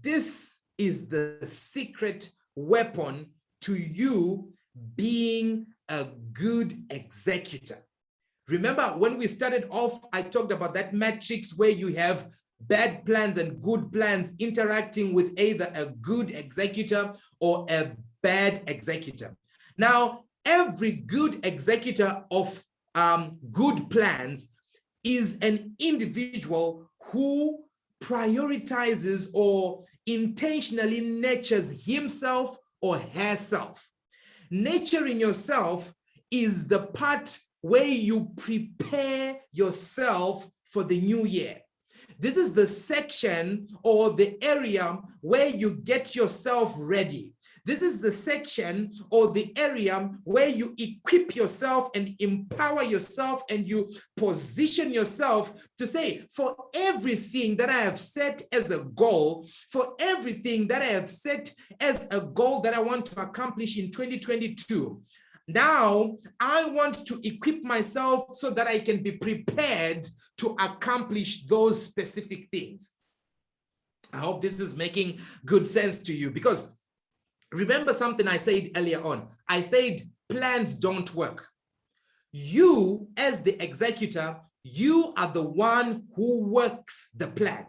this is the secret weapon to you being a good executor. Remember, when we started off, I talked about that matrix where you have bad plans and good plans interacting with either a good executor or a bad executor. Now, every good executor of good plans is an individual who prioritizes or intentionally nurtures himself or herself. Nurturing yourself is the part where you prepare yourself for the new year. This is the section or the area where you get yourself ready. This is the section or the area where you equip yourself and empower yourself, and you position yourself to say, for everything that I have set as a goal, for everything that I have set as a goal that I want to accomplish in 2022, now I want to equip myself so that I can be prepared to accomplish those specific things. I hope this is making good sense to you, because remember something I said earlier on. I said plans don't work. You, as the executor, you are the one who works the plan.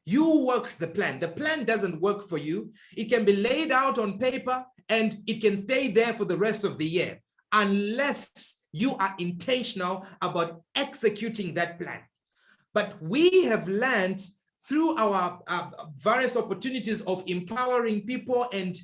You work the plan. The plan doesn't work for you. It can be laid out on paper and it can stay there for the rest of the year, unless you are intentional about executing that plan. But we have learned through our various opportunities of empowering people and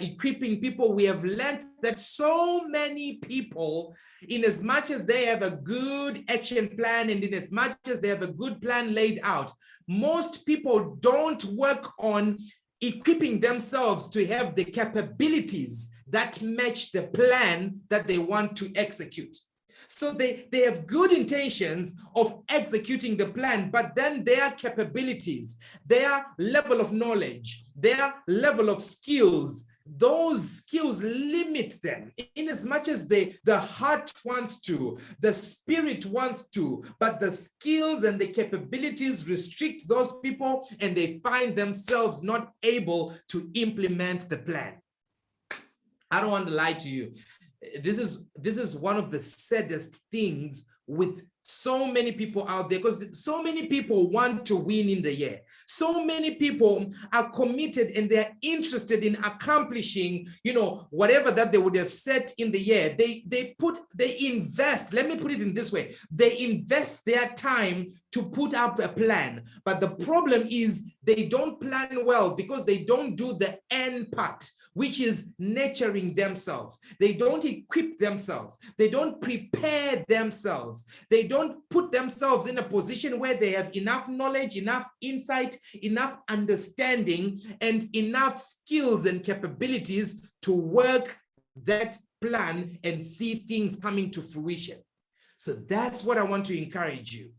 equipping people, we have learned that so many people, in as much as they have a good action plan and in as much as they have a good plan laid out, most people don't work on equipping themselves to have the capabilities that match the plan that they want to execute. So they have good intentions of executing the plan, but then their capabilities, their level of knowledge, their level of skills, those skills limit them in as much as the heart wants to, the spirit wants to, but the skills and the capabilities restrict those people and they find themselves not able to implement the plan. I don't want to lie to you. This is one of the saddest things with so many people out there, because so many people want to win in the year. So many people are committed and they're interested in accomplishing, whatever that they would have set in the year. They invest, let me put it in this way. They invest their time to put up a plan. But the problem is they don't plan well because they don't do the end part, which is nurturing themselves. They don't equip themselves. They don't prepare themselves. They don't put themselves in a position where they have enough knowledge, enough insight, enough understanding, and enough skills and capabilities to work that plan and see things coming to fruition. So that's what I want to encourage you.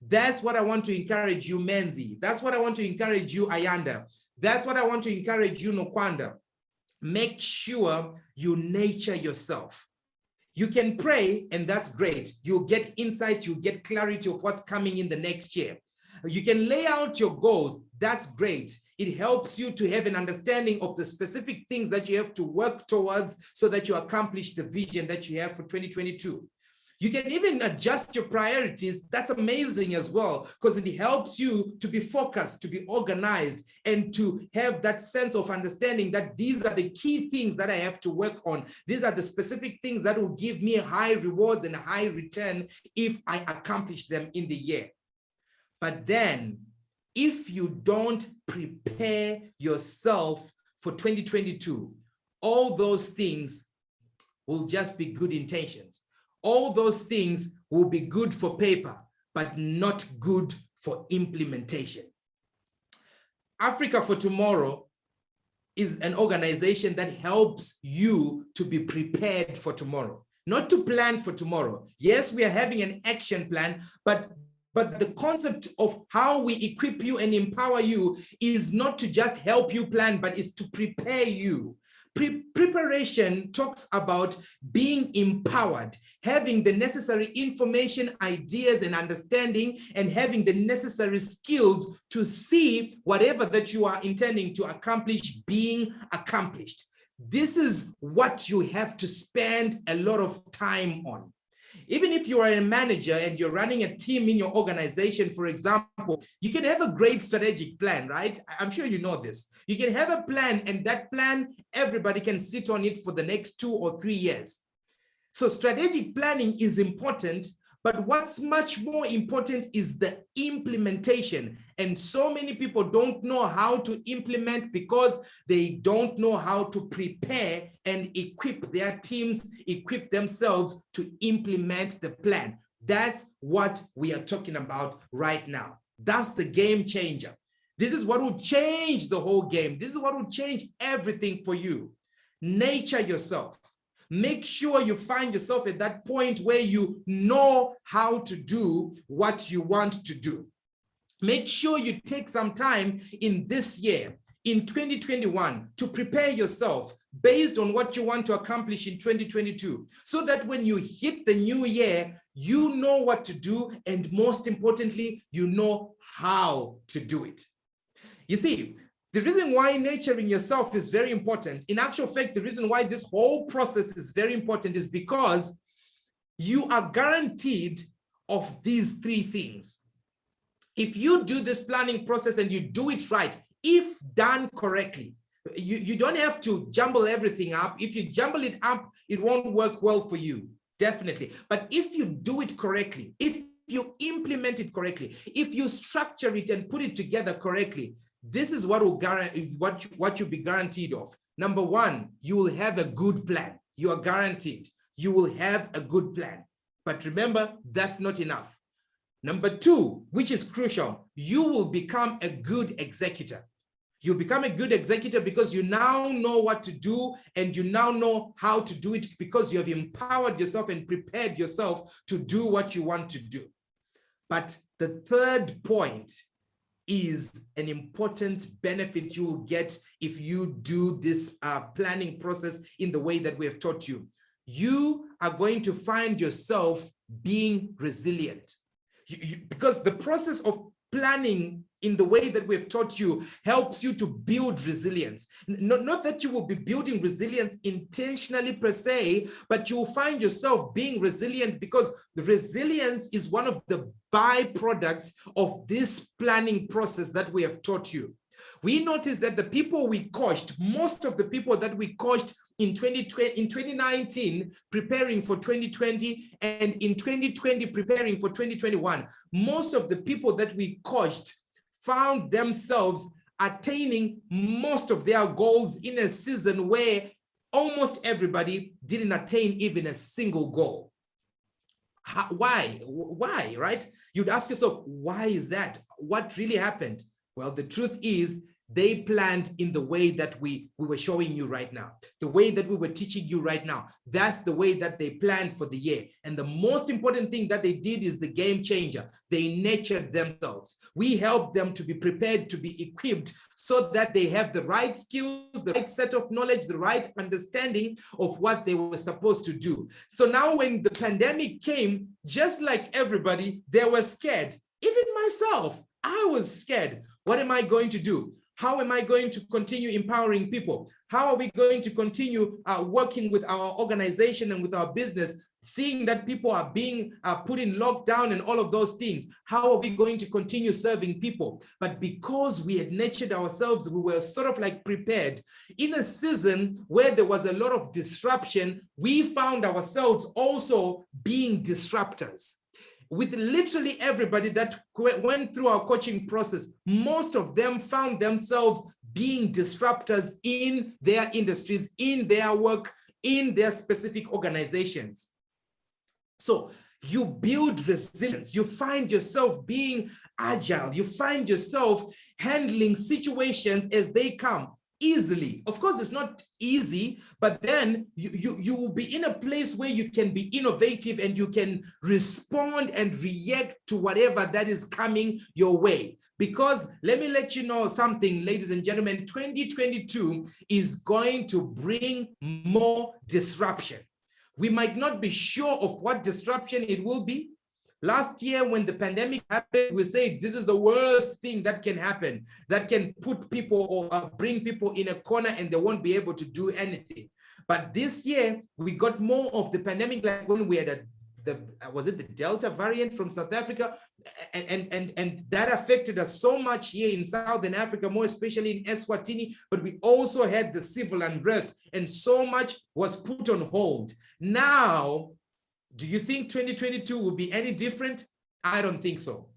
That's what I want to encourage you, Menzi. That's what I want to encourage you, Ayanda. That's what I want to encourage you, Nokwanda. Make sure you nurture yourself. You can pray, and that's great. You'll get insight, you'll get clarity of what's coming in the next year. You can lay out your goals. That's great. It helps you to have an understanding of the specific things that you have to work towards so that you accomplish the vision that you have for 2022. You can even adjust your priorities. That's amazing as well, because it helps you to be focused, to be organized, and to have that sense of understanding that these are the key things that I have to work on. These are the specific things that will give me high rewards and high return if I accomplish them in the year. But then, if you don't prepare yourself for 2022, all those things will just be good intentions. All those things will be good for paper, but not good for implementation. Africa for Tomorrow is an organization that helps you to be prepared for tomorrow, not to plan for tomorrow. Yes, we are having an action plan, but the concept of how we equip you and empower you is not to just help you plan, but is to prepare you. Preparation talks about being empowered, having the necessary information, ideas, and understanding, and having the necessary skills to see whatever that you are intending to accomplish being accomplished. This is what you have to spend a lot of time on. Even if you are a manager and you're running a team in your organization, for example, you can have a great strategic plan, right? I'm sure you know this. You can have a plan, and that plan, everybody can sit on it for the next 2 or 3 years. So strategic planning is important, but what's much more important is the implementation. And so many people don't know how to implement because they don't know how to prepare and equip their teams, equip themselves to implement the plan. That's what we are talking about right now. That's the game changer. This is what will change the whole game. This is what will change everything for you. Nature yourself. Make sure you find yourself at that point where you know how to do what you want to do. Make sure you take some time in this year, in 2021, to prepare yourself based on what you want to accomplish in 2022, so that when you hit the new year, you know what to do, and most importantly, you know how to do it. You see, the reason why nurturing yourself is very important, in actual fact, the reason why this whole process is very important is because you are guaranteed of these 3 things. If you do this planning process and you do it right, if done correctly, you don't have to jumble everything up. If you jumble it up, it won't work well for you, definitely. But if you do it correctly, if you implement it correctly, if you structure it and put it together correctly, this is what will guarantee what you'll be guaranteed of. Number 1, you will have a good plan. You are guaranteed. You will have a good plan. But remember, that's not enough. Number 2, which is crucial, you will become a good executor. You become a good executor because you now know what to do, and you now know how to do it because you have empowered yourself and prepared yourself to do what you want to do. But the third point is an important benefit you will get if you do this planning process in the way that we have taught you. You are going to find yourself being resilient. Because the process of planning in the way that we've taught you helps you to build resilience. Not that you will be building resilience intentionally per se, but you will find yourself being resilient because the resilience is one of the byproducts of this planning process that we have taught you. We noticed that the people we coached, most of the people that we coached in 2019 preparing for 2020, and in 2020 preparing for 2021, most of the people that we coached found themselves attaining most of their goals in a season where almost everybody didn't attain even a single goal. Why, right? You'd ask yourself, why is that? What really happened? Well, the truth is they planned in the way that we were showing you right now, the way that we were teaching you right now. That's the way that they planned for the year. And the most important thing that they did is the game changer. They nurtured themselves. We helped them to be prepared, to be equipped so that they have the right skills, the right set of knowledge, the right understanding of what they were supposed to do. So now when the pandemic came, just like everybody, they were scared. Even myself, I was scared. What am I going to do? How am I going to continue empowering people? How are we going to continue working with our organization and with our business, seeing that people are being put in lockdown and all of those things? How are we going to continue serving people? But because we had nurtured ourselves, we were sort of like prepared. In a season where there was a lot of disruption, we found ourselves also being disruptors. With literally everybody that went through our coaching process, most of them found themselves being disruptors in their industries, in their work, in their specific organizations. So you build resilience, you find yourself being agile, you find yourself handling situations as they come easily. Of course, it's not easy, but then you will be in a place where you can be innovative and you can respond and react to whatever that is coming your way. Because let me let you know something, ladies and gentlemen, 2022 is going to bring more disruption. We might not be sure of what disruption it will be. Last year, when the pandemic happened, we said this is the worst thing that can happen, that can put people or bring people in a corner and they won't be able to do anything. But this year, we got more of the pandemic, like when we had was it the Delta variant from South Africa? And that affected us so much here in Southern Africa, more especially in Eswatini, but we also had the civil unrest and so much was put on hold. Now, do you think 2022 will be any different? I don't think so.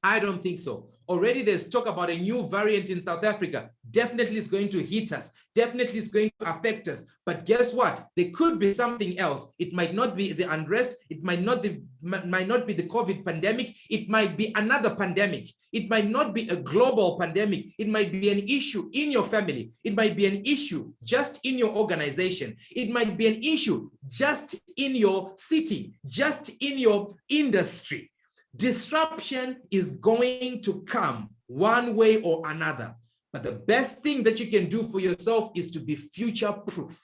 I don't think so. Already there's talk about a new variant in South Africa. Definitely it's going to hit us. Definitely it's going to affect us. But guess what? There could be something else. It might not be the unrest. It might not be the COVID pandemic. It might be another pandemic. It might not be a global pandemic. It might be an issue in your family. It might be an issue just in your organization. It might be an issue just in your city, just in your industry. Disruption is going to come one way or another. But the best thing that you can do for yourself is to be future-proof.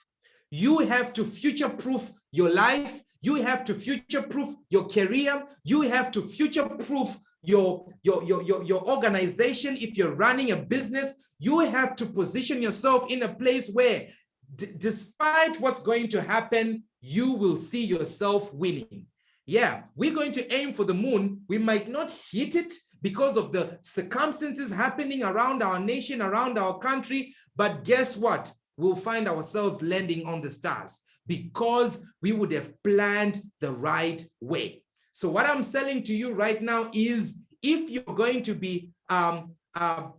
You have to future-proof your life. You have to future-proof your career. You have to future-proof your organization. If you're running a business, you have to position yourself in a place where, despite what's going to happen, you will see yourself winning. Yeah, we're going to aim for the moon. We might not hit it because of the circumstances happening around our nation, around our country. But guess what? We'll find ourselves landing on the stars because we would have planned the right way. So what I'm selling to you right now is, if you're going to be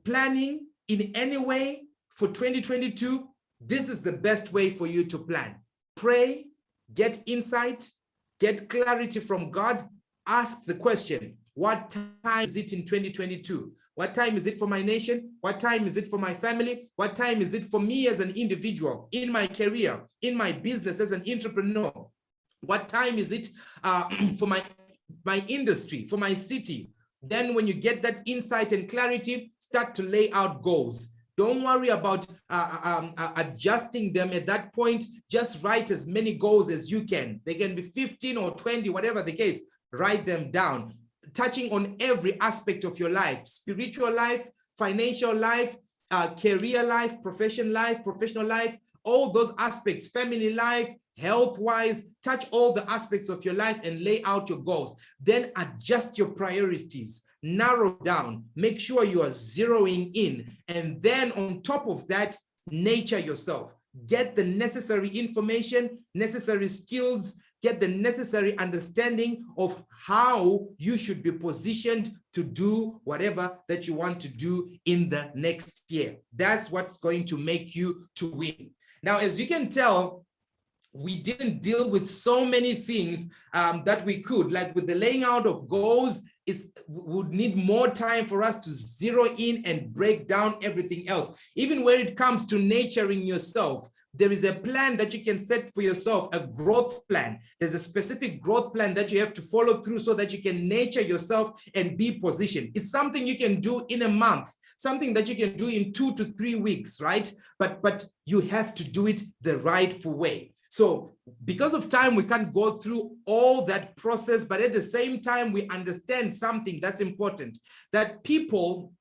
planning in any way for 2022, this is the best way for you to plan. Pray, get insight, get clarity from God. Ask the question, what time is it in 2022? What time is it for my nation? What time is it for my family? What time is it for me as an individual, in my career, in my business as an entrepreneur? What time is it for my industry, for my city? Then when you get that insight and clarity, start to lay out goals. Don't worry about adjusting them at that point. Just write as many goals as you can. They can be 15 or 20, whatever the case. Write them down, touching on every aspect of your life: spiritual life, financial life, career life, professional life, all those aspects, family life, health-wise. Touch all the aspects of your life and lay out your goals. Then adjust your priorities. Narrow down, make sure you are zeroing in, and then on top of that, nurture yourself. Get the necessary information, necessary skills, get the necessary understanding of how you should be positioned to do whatever that you want to do in the next year. That's what's going to make you to win. Now, as you can tell, we didn't deal with so many things that we could, like with the laying out of goals. It would need more time for us to zero in and break down everything else. Even when it comes to nurturing yourself, there is a plan that you can set for yourself, a growth plan. There's a specific growth plan that you have to follow through so that you can nurture yourself and be positioned. It's something you can do in a month, something that you can do in 2 to 3 weeks, right? But you have to do it the rightful way. So because of time, we can't go through all that process, but at the same time, we understand something that's important, that people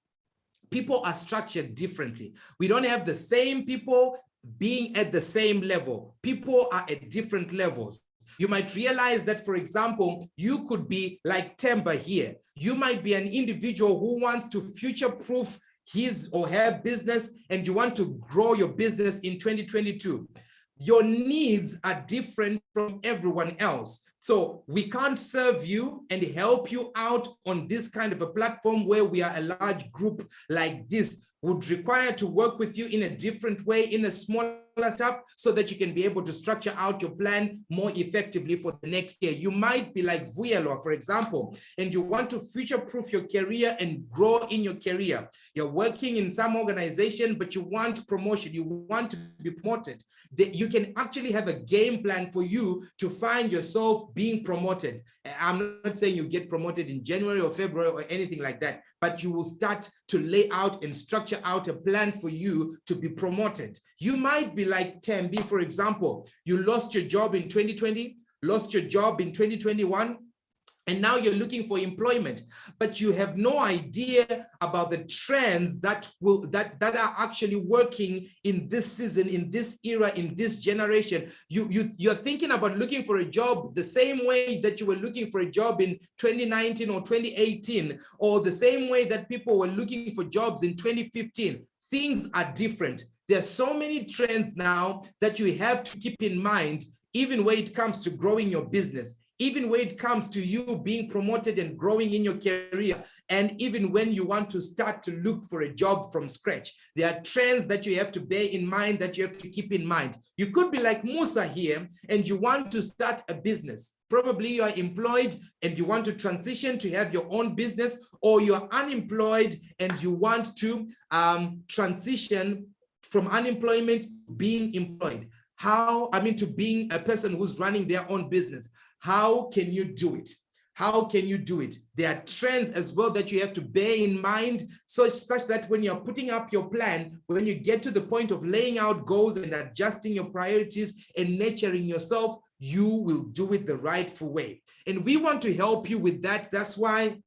are structured differently. We don't have the same people being at the same level. People are at different levels. You might realize that, for example, you could be like Temba here. You might be an individual who wants to future-proof his or her business, and you want to grow your business in 2022. Your needs are different from everyone else. So we can't serve you and help you out on this kind of a platform where we are a large group like this. Would require to work with you in a different way, in a smaller step, so that you can be able to structure out your plan more effectively for the next year. You might be like Vuyelwa, for example, and you want to future-proof your career and grow in your career. You're working in some organization, but you want promotion, you want to be promoted. You can actually have a game plan for you to find yourself being promoted. I'm not saying you get promoted in January or February or anything like that, but you will start to lay out and structure out a plan for you to be promoted. You might be like Tembi, for example. You lost your job in 2020, lost your job in 2021, and now you're looking for employment, but you have no idea about the trends that are actually working in this season, in this era, in this generation. You're thinking about looking for a job the same way that you were looking for a job in 2019 or 2018, or the same way that people were looking for jobs in 2015. Things are different. There are so many trends now that you have to keep in mind, even when it comes to growing your business, even when it comes to you being promoted and growing in your career, and even when you want to start to look for a job from scratch. There are trends that you have to bear in mind, that you have to keep in mind. You could be like Musa here, and you want to start a business. Probably you are employed and you want to transition to have your own business, or you're unemployed and you want to transition from unemployment to being employed. To being a person who's running their own business. How can you do it? How can you do it? There are trends as well that you have to bear in mind, such that when you're putting up your plan, when you get to the point of laying out goals and adjusting your priorities and nurturing yourself, you will do it the rightful way. And we want to help you with that. That's why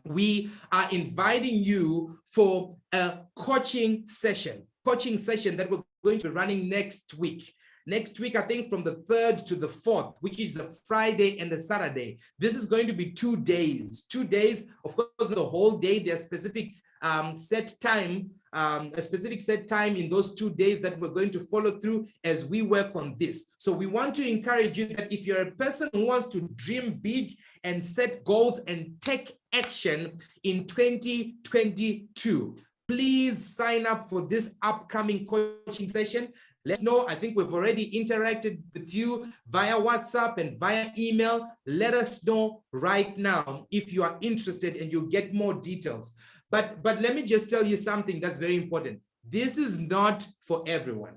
we are inviting you for a coaching session that we're going to be running next week. Next week, I think from the 3rd to the 4th, which is a Friday and a Saturday. This is going to be 2 days. 2 days, of course, not the whole day. There's specific set time, a specific set time in those 2 days that we're going to follow through as we work on this. So we want to encourage you that if you're a person who wants to dream big and set goals and take action in 2022, please sign up for this upcoming coaching session. Let's know. I think we've already interacted with you via WhatsApp and via email. Let us know right now if you are interested, and you'll get more details. But let me just tell you something that's very important. This is not for everyone.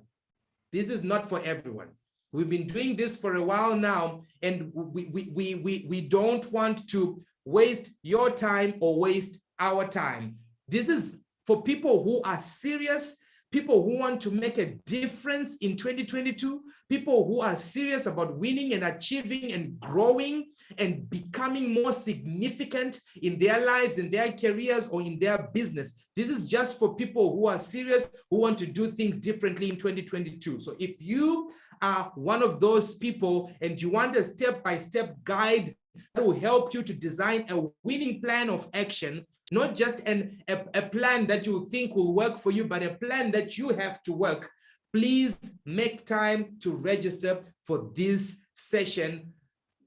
This is not for everyone. We've been doing this for a while now, and we don't want to waste your time or waste our time. This is for people who are serious, people who want to make a difference in 2022, people who are serious about winning and achieving and growing and becoming more significant in their lives, in their careers, or in their business. This is just for people who are serious, who want to do things differently in 2022. So if you are one of those people and you want a step-by-step guide that will help you to design a winning plan of action, not just a plan that you think will work for you, but a plan that you have to work, please make time to register for this session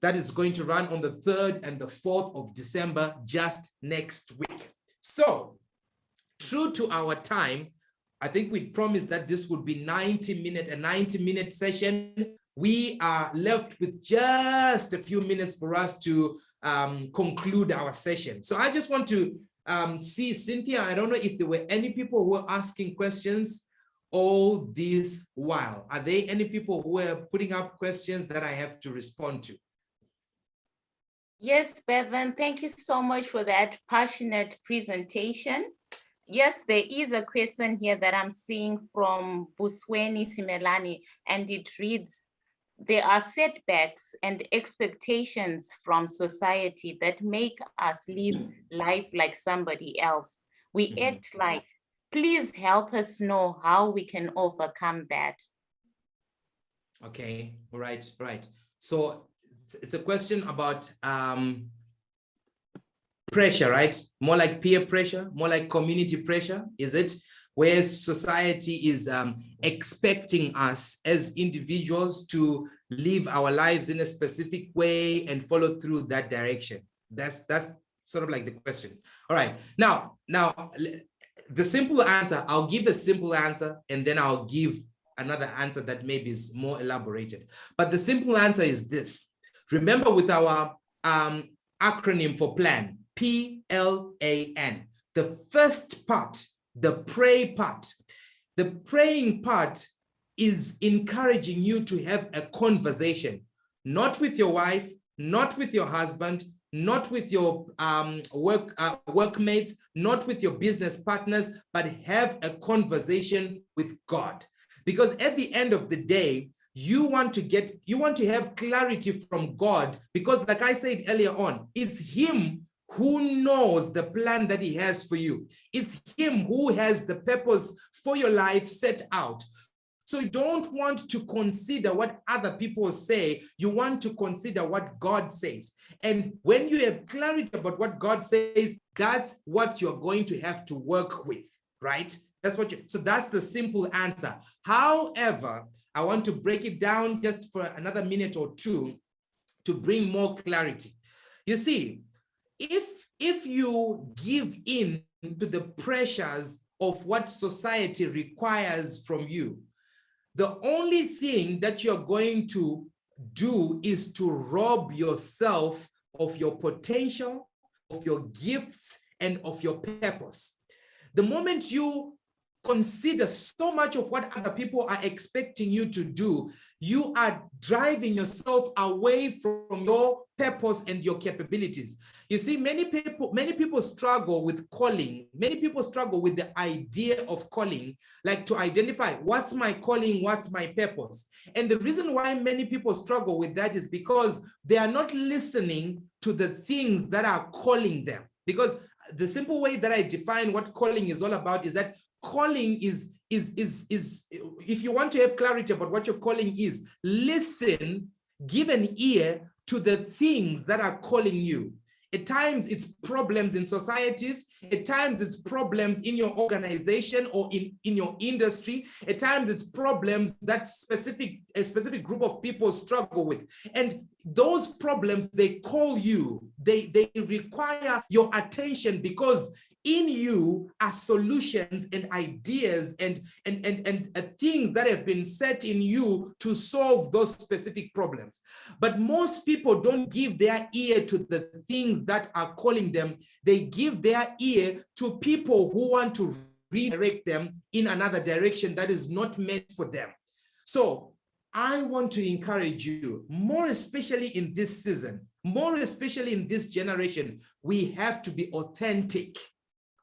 that is going to run on the 3rd and the 4th of December, just next week. So, true to our time, I think we promised that this would be a 90-minute session. We are left with just a few minutes for us to conclude our session. So I just want to see Cynthia. I don't know if there were any people who were asking questions all this while. Are there any people who were putting up questions that I have to respond to? Yes, Berven, thank you so much for that passionate presentation. Yes, there is a question here that I'm seeing from Busweni Simelani, and it reads, there are setbacks and expectations from society that make us live life like somebody else. We act like, please help us know how we can overcome that. Okay, right. So it's a question about pressure, right? More like peer pressure, more like community pressure, is it? Where society is expecting us as individuals to live our lives in a specific way and follow through that direction. That's sort of like the question. All right, now the simple answer, I'll give a simple answer and then I'll give another answer that maybe is more elaborated. But the simple answer is this. Remember, with our acronym for plan, PLAN, the first part, the pray part, the praying part is encouraging you to have a conversation, not with your wife, not with your husband, not with your workmates, not with your business partners, but have a conversation with God. Because at the end of the day, you want to have clarity from God, because like I said earlier on, it's him who knows the plan that he has for you. It's him who has the purpose for your life set out. So you don't want to consider what other people say. You want to consider what God says. And when you have clarity about what God says, that's what you're going to have to work with, right? So that's the simple answer. However, I want to break it down just for another minute or two to bring more clarity. You see, if you give in to the pressures of what society requires from you, the only thing that you're going to do is to rob yourself of your potential, of your gifts, and of your purpose. The moment you consider so much of what other people are expecting you to do, you are driving yourself away from your purpose and your capabilities. You see, many people struggle with calling. Many people struggle with the idea of calling, like to identify what's my calling, what's my purpose. And the reason why many people struggle with that is because they are not listening to the things that are calling them. Because the simple way that I define what calling is all about is that calling is if you want to have clarity about what your calling is, listen, give an ear to the things that are calling you. At times it's problems in societies, at times it's problems in your organization or in your industry, at times it's problems that a specific group of people struggle with. And those problems, they call you, they require your attention, because in you are solutions and ideas and things that have been set in you to solve those specific problems. But most people don't give their ear to the things that are calling them. They give their ear to people who want to redirect them in another direction that is not meant for them. So I want to encourage you, more especially in this season, more especially in this generation, we have to be authentic.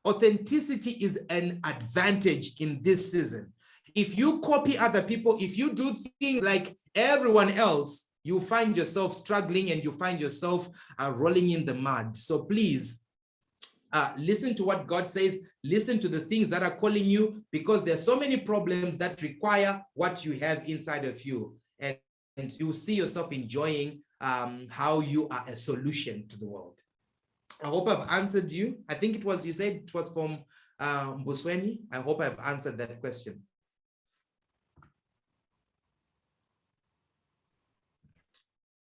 Authenticity is an advantage in this season. If you copy other people, if you do things like everyone else, you find yourself struggling and you find yourself rolling in the mud. So please, listen to what God says, listen to the things that are calling you, because there's so many problems that require what you have inside of you. And you see yourself enjoying how you are a solution to the world. I hope I've answered you. I think you said it was from Mbusweni. I hope I've answered that question.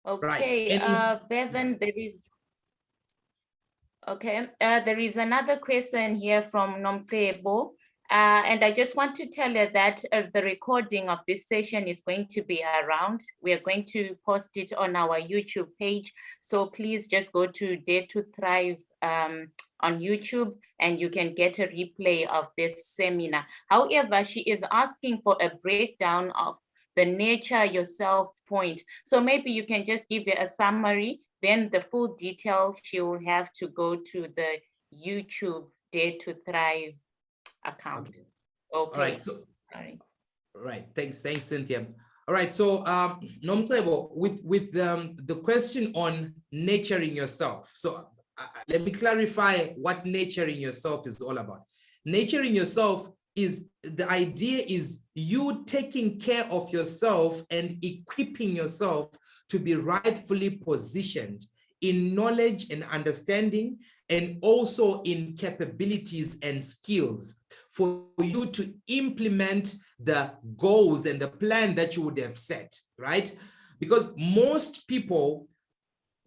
Okay, right. Berven, there is another question here from Nomtebo. And I just want to tell you that the recording of this session is going to be around. We are going to post it on our YouTube page. So please just go to Dare to Thrive on YouTube and you can get a replay of this seminar. However, she is asking for a breakdown of the nurture yourself point. So maybe you can just give you a summary, then the full details she will have to go to the YouTube Dare to Thrive account. Okay. All right. So, right. Thanks, Cynthia. All right, so Nomtlebo, with the question on nurturing yourself. So let me clarify what nurturing yourself is all about. Nurturing yourself is, the idea is you taking care of yourself and equipping yourself to be rightfully positioned in knowledge and understanding, and also in capabilities and skills for you to implement the goals and the plan that you would have set, right? Because most people,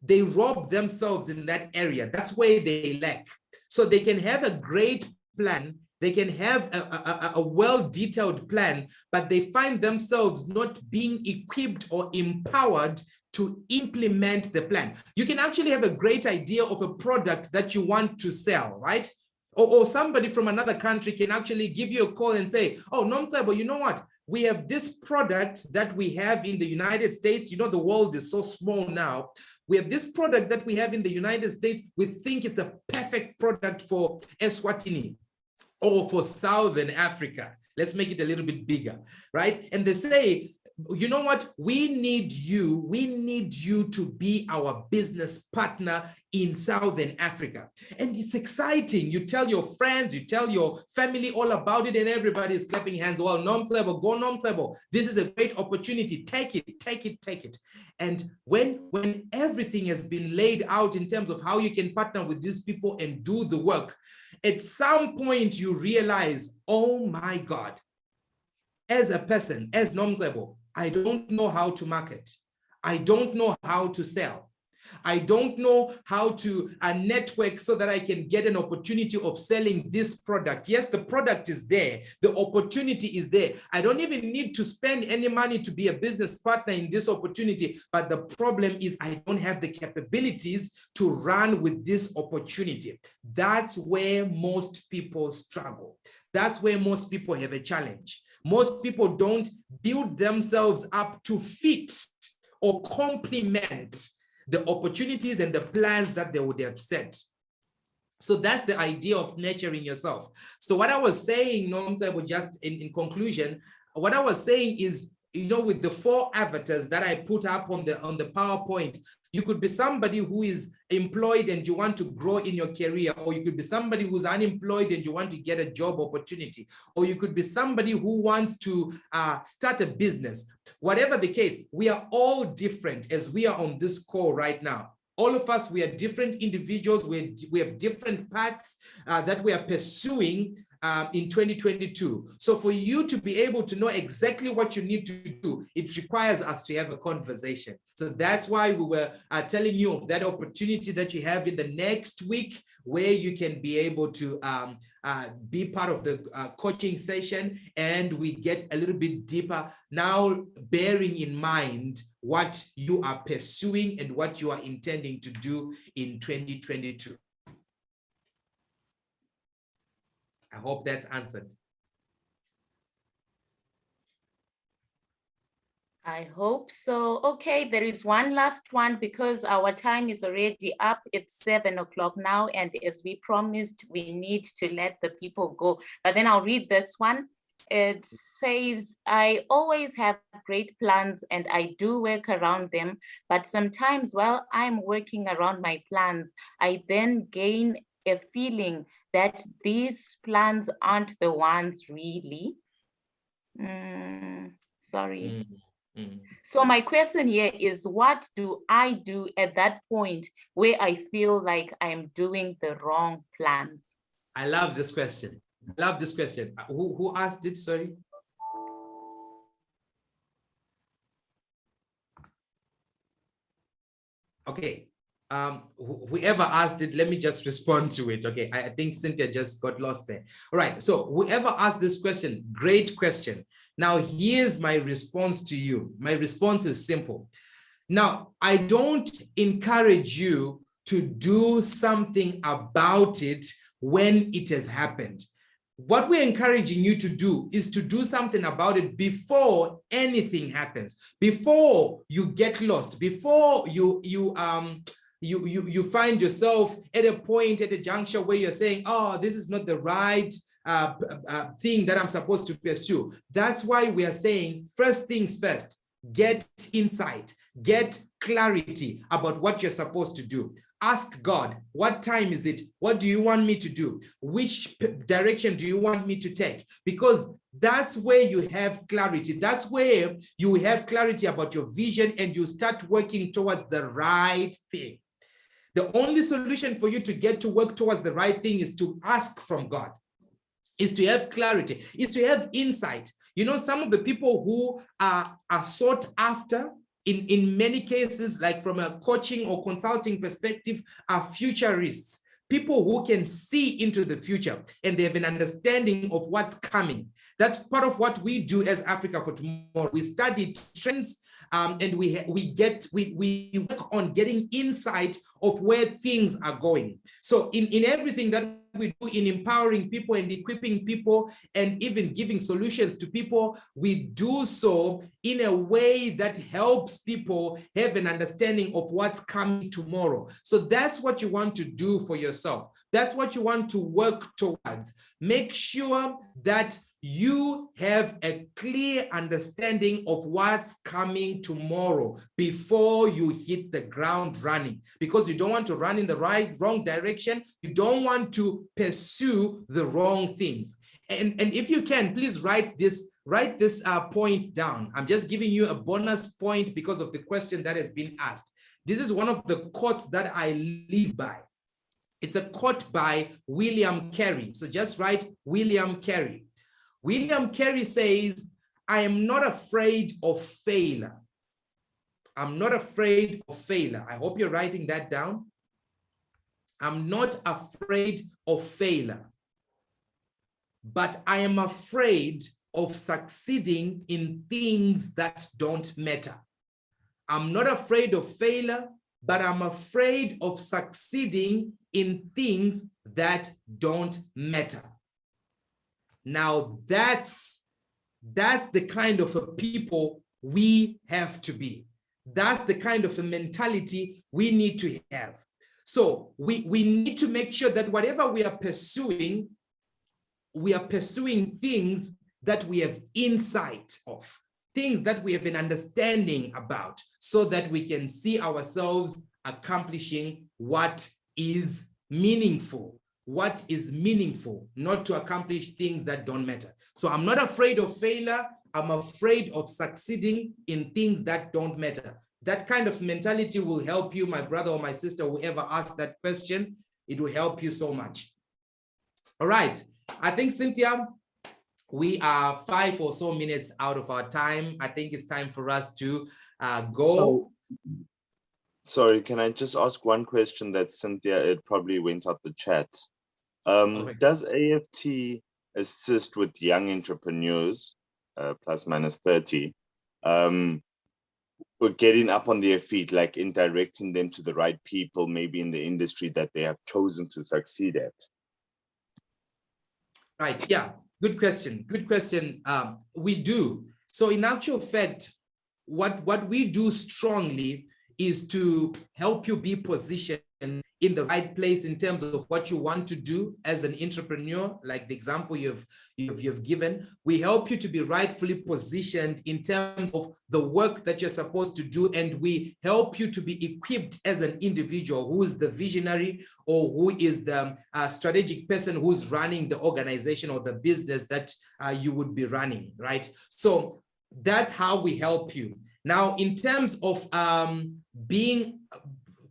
they rob themselves in that area. That's where they lack. So they can have a great plan, they can have a well-detailed plan, but they find themselves not being equipped or empowered to implement the plan. You can actually have a great idea of a product that you want to sell, right? Or somebody from another country can actually give you a call and say, oh, Nomtlebo, you know what? We have this product that we have in the United States. You know, the world is so small now. We have this product that we have in the United States. We think it's a perfect product for Eswatini or for Southern Africa. Let's make it a little bit bigger, right? And they say, you know what? We need you to be our business partner in Southern Africa. And it's exciting. You tell your friends, you tell your family all about it, and everybody is clapping hands. Well, Nomtlebo, go Nomtlebo. This is a great opportunity. Take it, take it, take it. And when everything has been laid out in terms of how you can partner with these people and do the work, at some point you realize, oh my God, as a person, as Nomtlebo, I don't know how to market. I don't know how to sell. I don't know how to network so that I can get an opportunity of selling this product. Yes, the product is there. The opportunity is there. I don't even need to spend any money to be a business partner in this opportunity. But the problem is I don't have the capabilities to run with this opportunity. That's where most people struggle. That's where most people have a challenge. Most people don't build themselves up to fit or complement the opportunities and the plans that they would have set. So that's the idea of nurturing yourself. So what I was saying, Nomtlebo, just in conclusion, what I was saying is, you know, with the 4 avatars that I put up on the PowerPoint, you could be somebody who is employed and you want to grow in your career, or you could be somebody who's unemployed and you want to get a job opportunity, or you could be somebody who wants to start a business. Whatever the case, we are all different as we are on this call right now. All of us, we are different individuals. We have different paths that we are pursuing in 2022. So for you to be able to know exactly what you need to do, it requires us to have a conversation. So that's why we were telling you of that opportunity that you have in the next week, where you can be able to be part of the coaching session, and we get a little bit deeper now, bearing in mind what you are pursuing and what you are intending to do in 2022. I hope that's answered. I hope so. Okay, there is one last one because our time is already up. It's 7 o'clock now, and as we promised, we need to let the people go. But then I'll read this one. It says, I always have great plans and I do work around them, but sometimes while I'm working around my plans, I then gain a feeling that these plans aren't the ones really. Sorry. So my question here is, what do I do at that point where I feel like I'm doing the wrong plans? I love this question. I love this question. Who asked it? Sorry. Okay. Whoever asked it, let me just respond to it. Okay. I think Cynthia just got lost there. All right. So whoever asked this question, great question. Now, here's my response to you. My response is simple. Now, I don't encourage you to do something about it when it has happened. What we're encouraging you to do is to do something about it before anything happens, before you get lost, before you find yourself at a point, at a juncture where you're saying, oh, this is not the right thing that I'm supposed to pursue. That's why we are saying, first things first, get insight, get clarity about what you're supposed to do. Ask God, what time is it? What do you want me to do? Which direction do you want me to take? Because that's where you have clarity. That's where you have clarity about your vision and you start working towards the right thing. The only solution for you to get to work towards the right thing is to ask from God, is to have clarity, is to have insight. You know, some of the people who are sought after in many cases, like from a coaching or consulting perspective, are futurists, people who can see into the future and they have an understanding of what's coming. That's part of what we do as Africa for Tomorrow. We study trends and we work on getting insight of where things are going. So in everything that we do, in empowering people and equipping people and even giving solutions to people, we do so in a way that helps people have an understanding of what's coming tomorrow. So that's what you want to do for yourself. That's what you want to work towards. Make sure that you have a clear understanding of what's coming tomorrow before you hit the ground running, because you don't want to run in the wrong direction. You don't want to pursue the wrong things. And if you can, please write this point down. I'm just giving you a bonus point because of the question that has been asked. This is one of the quotes that I live by. It's a quote by William Carey. So just write William Carey. William Carey says, I am not afraid of failure. I'm not afraid of failure. I hope you're writing that down. I'm not afraid of failure, but I am afraid of succeeding in things that don't matter. I'm not afraid of failure, but I'm afraid of succeeding in things that don't matter. Now, that's the kind of a people we have to be. That's the kind of a mentality we need to have. So we need to make sure that whatever we are pursuing things that we have insight of, things that we have an understanding about, so that we can see ourselves accomplishing what is meaningful. What is meaningful, not to accomplish things that don't matter. So I'm not afraid of failure. I'm afraid of succeeding in things that don't matter. That kind of mentality will help you, my brother or my sister, whoever asked that question. It will help you so much. All right. I think, Cynthia, we are 5 or so minutes out of our time. I think it's time for us to go. Sorry, can I just ask one question that Cynthia, it probably went out the chat. Okay. Does AFT assist with young entrepreneurs, plus minus 30, with getting up on their feet, like in directing them to the right people, maybe in the industry that they have chosen to succeed at? Right, yeah, good question, good question. We do. So in actual fact, what we do strongly is to help you be positioned in the right place in terms of what you want to do as an entrepreneur, like the example you've given. We help you to be rightfully positioned in terms of the work that you're supposed to do, and we help you to be equipped as an individual who is the visionary or who is the strategic person who's running the organization or the business that you would be running, right? So that's how we help you. Now, in terms of being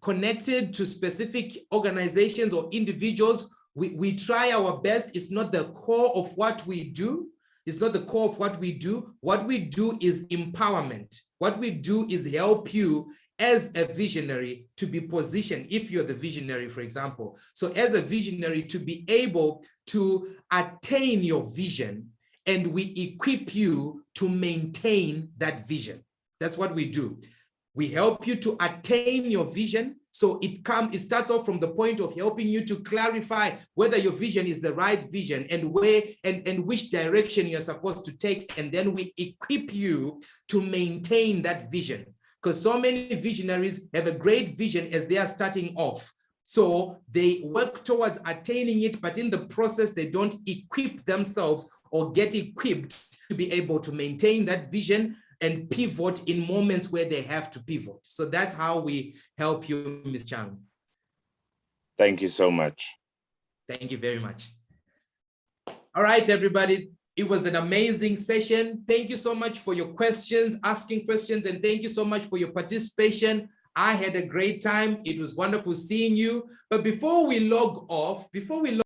connected to specific organizations or individuals, we try our best. It's not the core of what we do. It's not the core of what we do. What we do is empowerment. What we do is help you as a visionary to be positioned, if you're the visionary, for example. So as a visionary, to be able to attain your vision, and we equip you to maintain that vision. That's what we do. We help you to attain your vision. So it starts off from the point of helping you to clarify whether your vision is the right vision and where and which direction you're supposed to take. And then we equip you to maintain that vision. Because so many visionaries have a great vision as they are starting off. So they work towards attaining it, but in the process, they don't equip themselves or get equipped to be able to maintain that vision, and pivot in moments where they have to pivot. So that's how we help you, Ms. Chang. Thank you so much. Thank you very much. All right, everybody. It was an amazing session. Thank you so much for your questions, asking questions, and thank you so much for your participation. I had a great time. It was wonderful seeing you. But before we log off,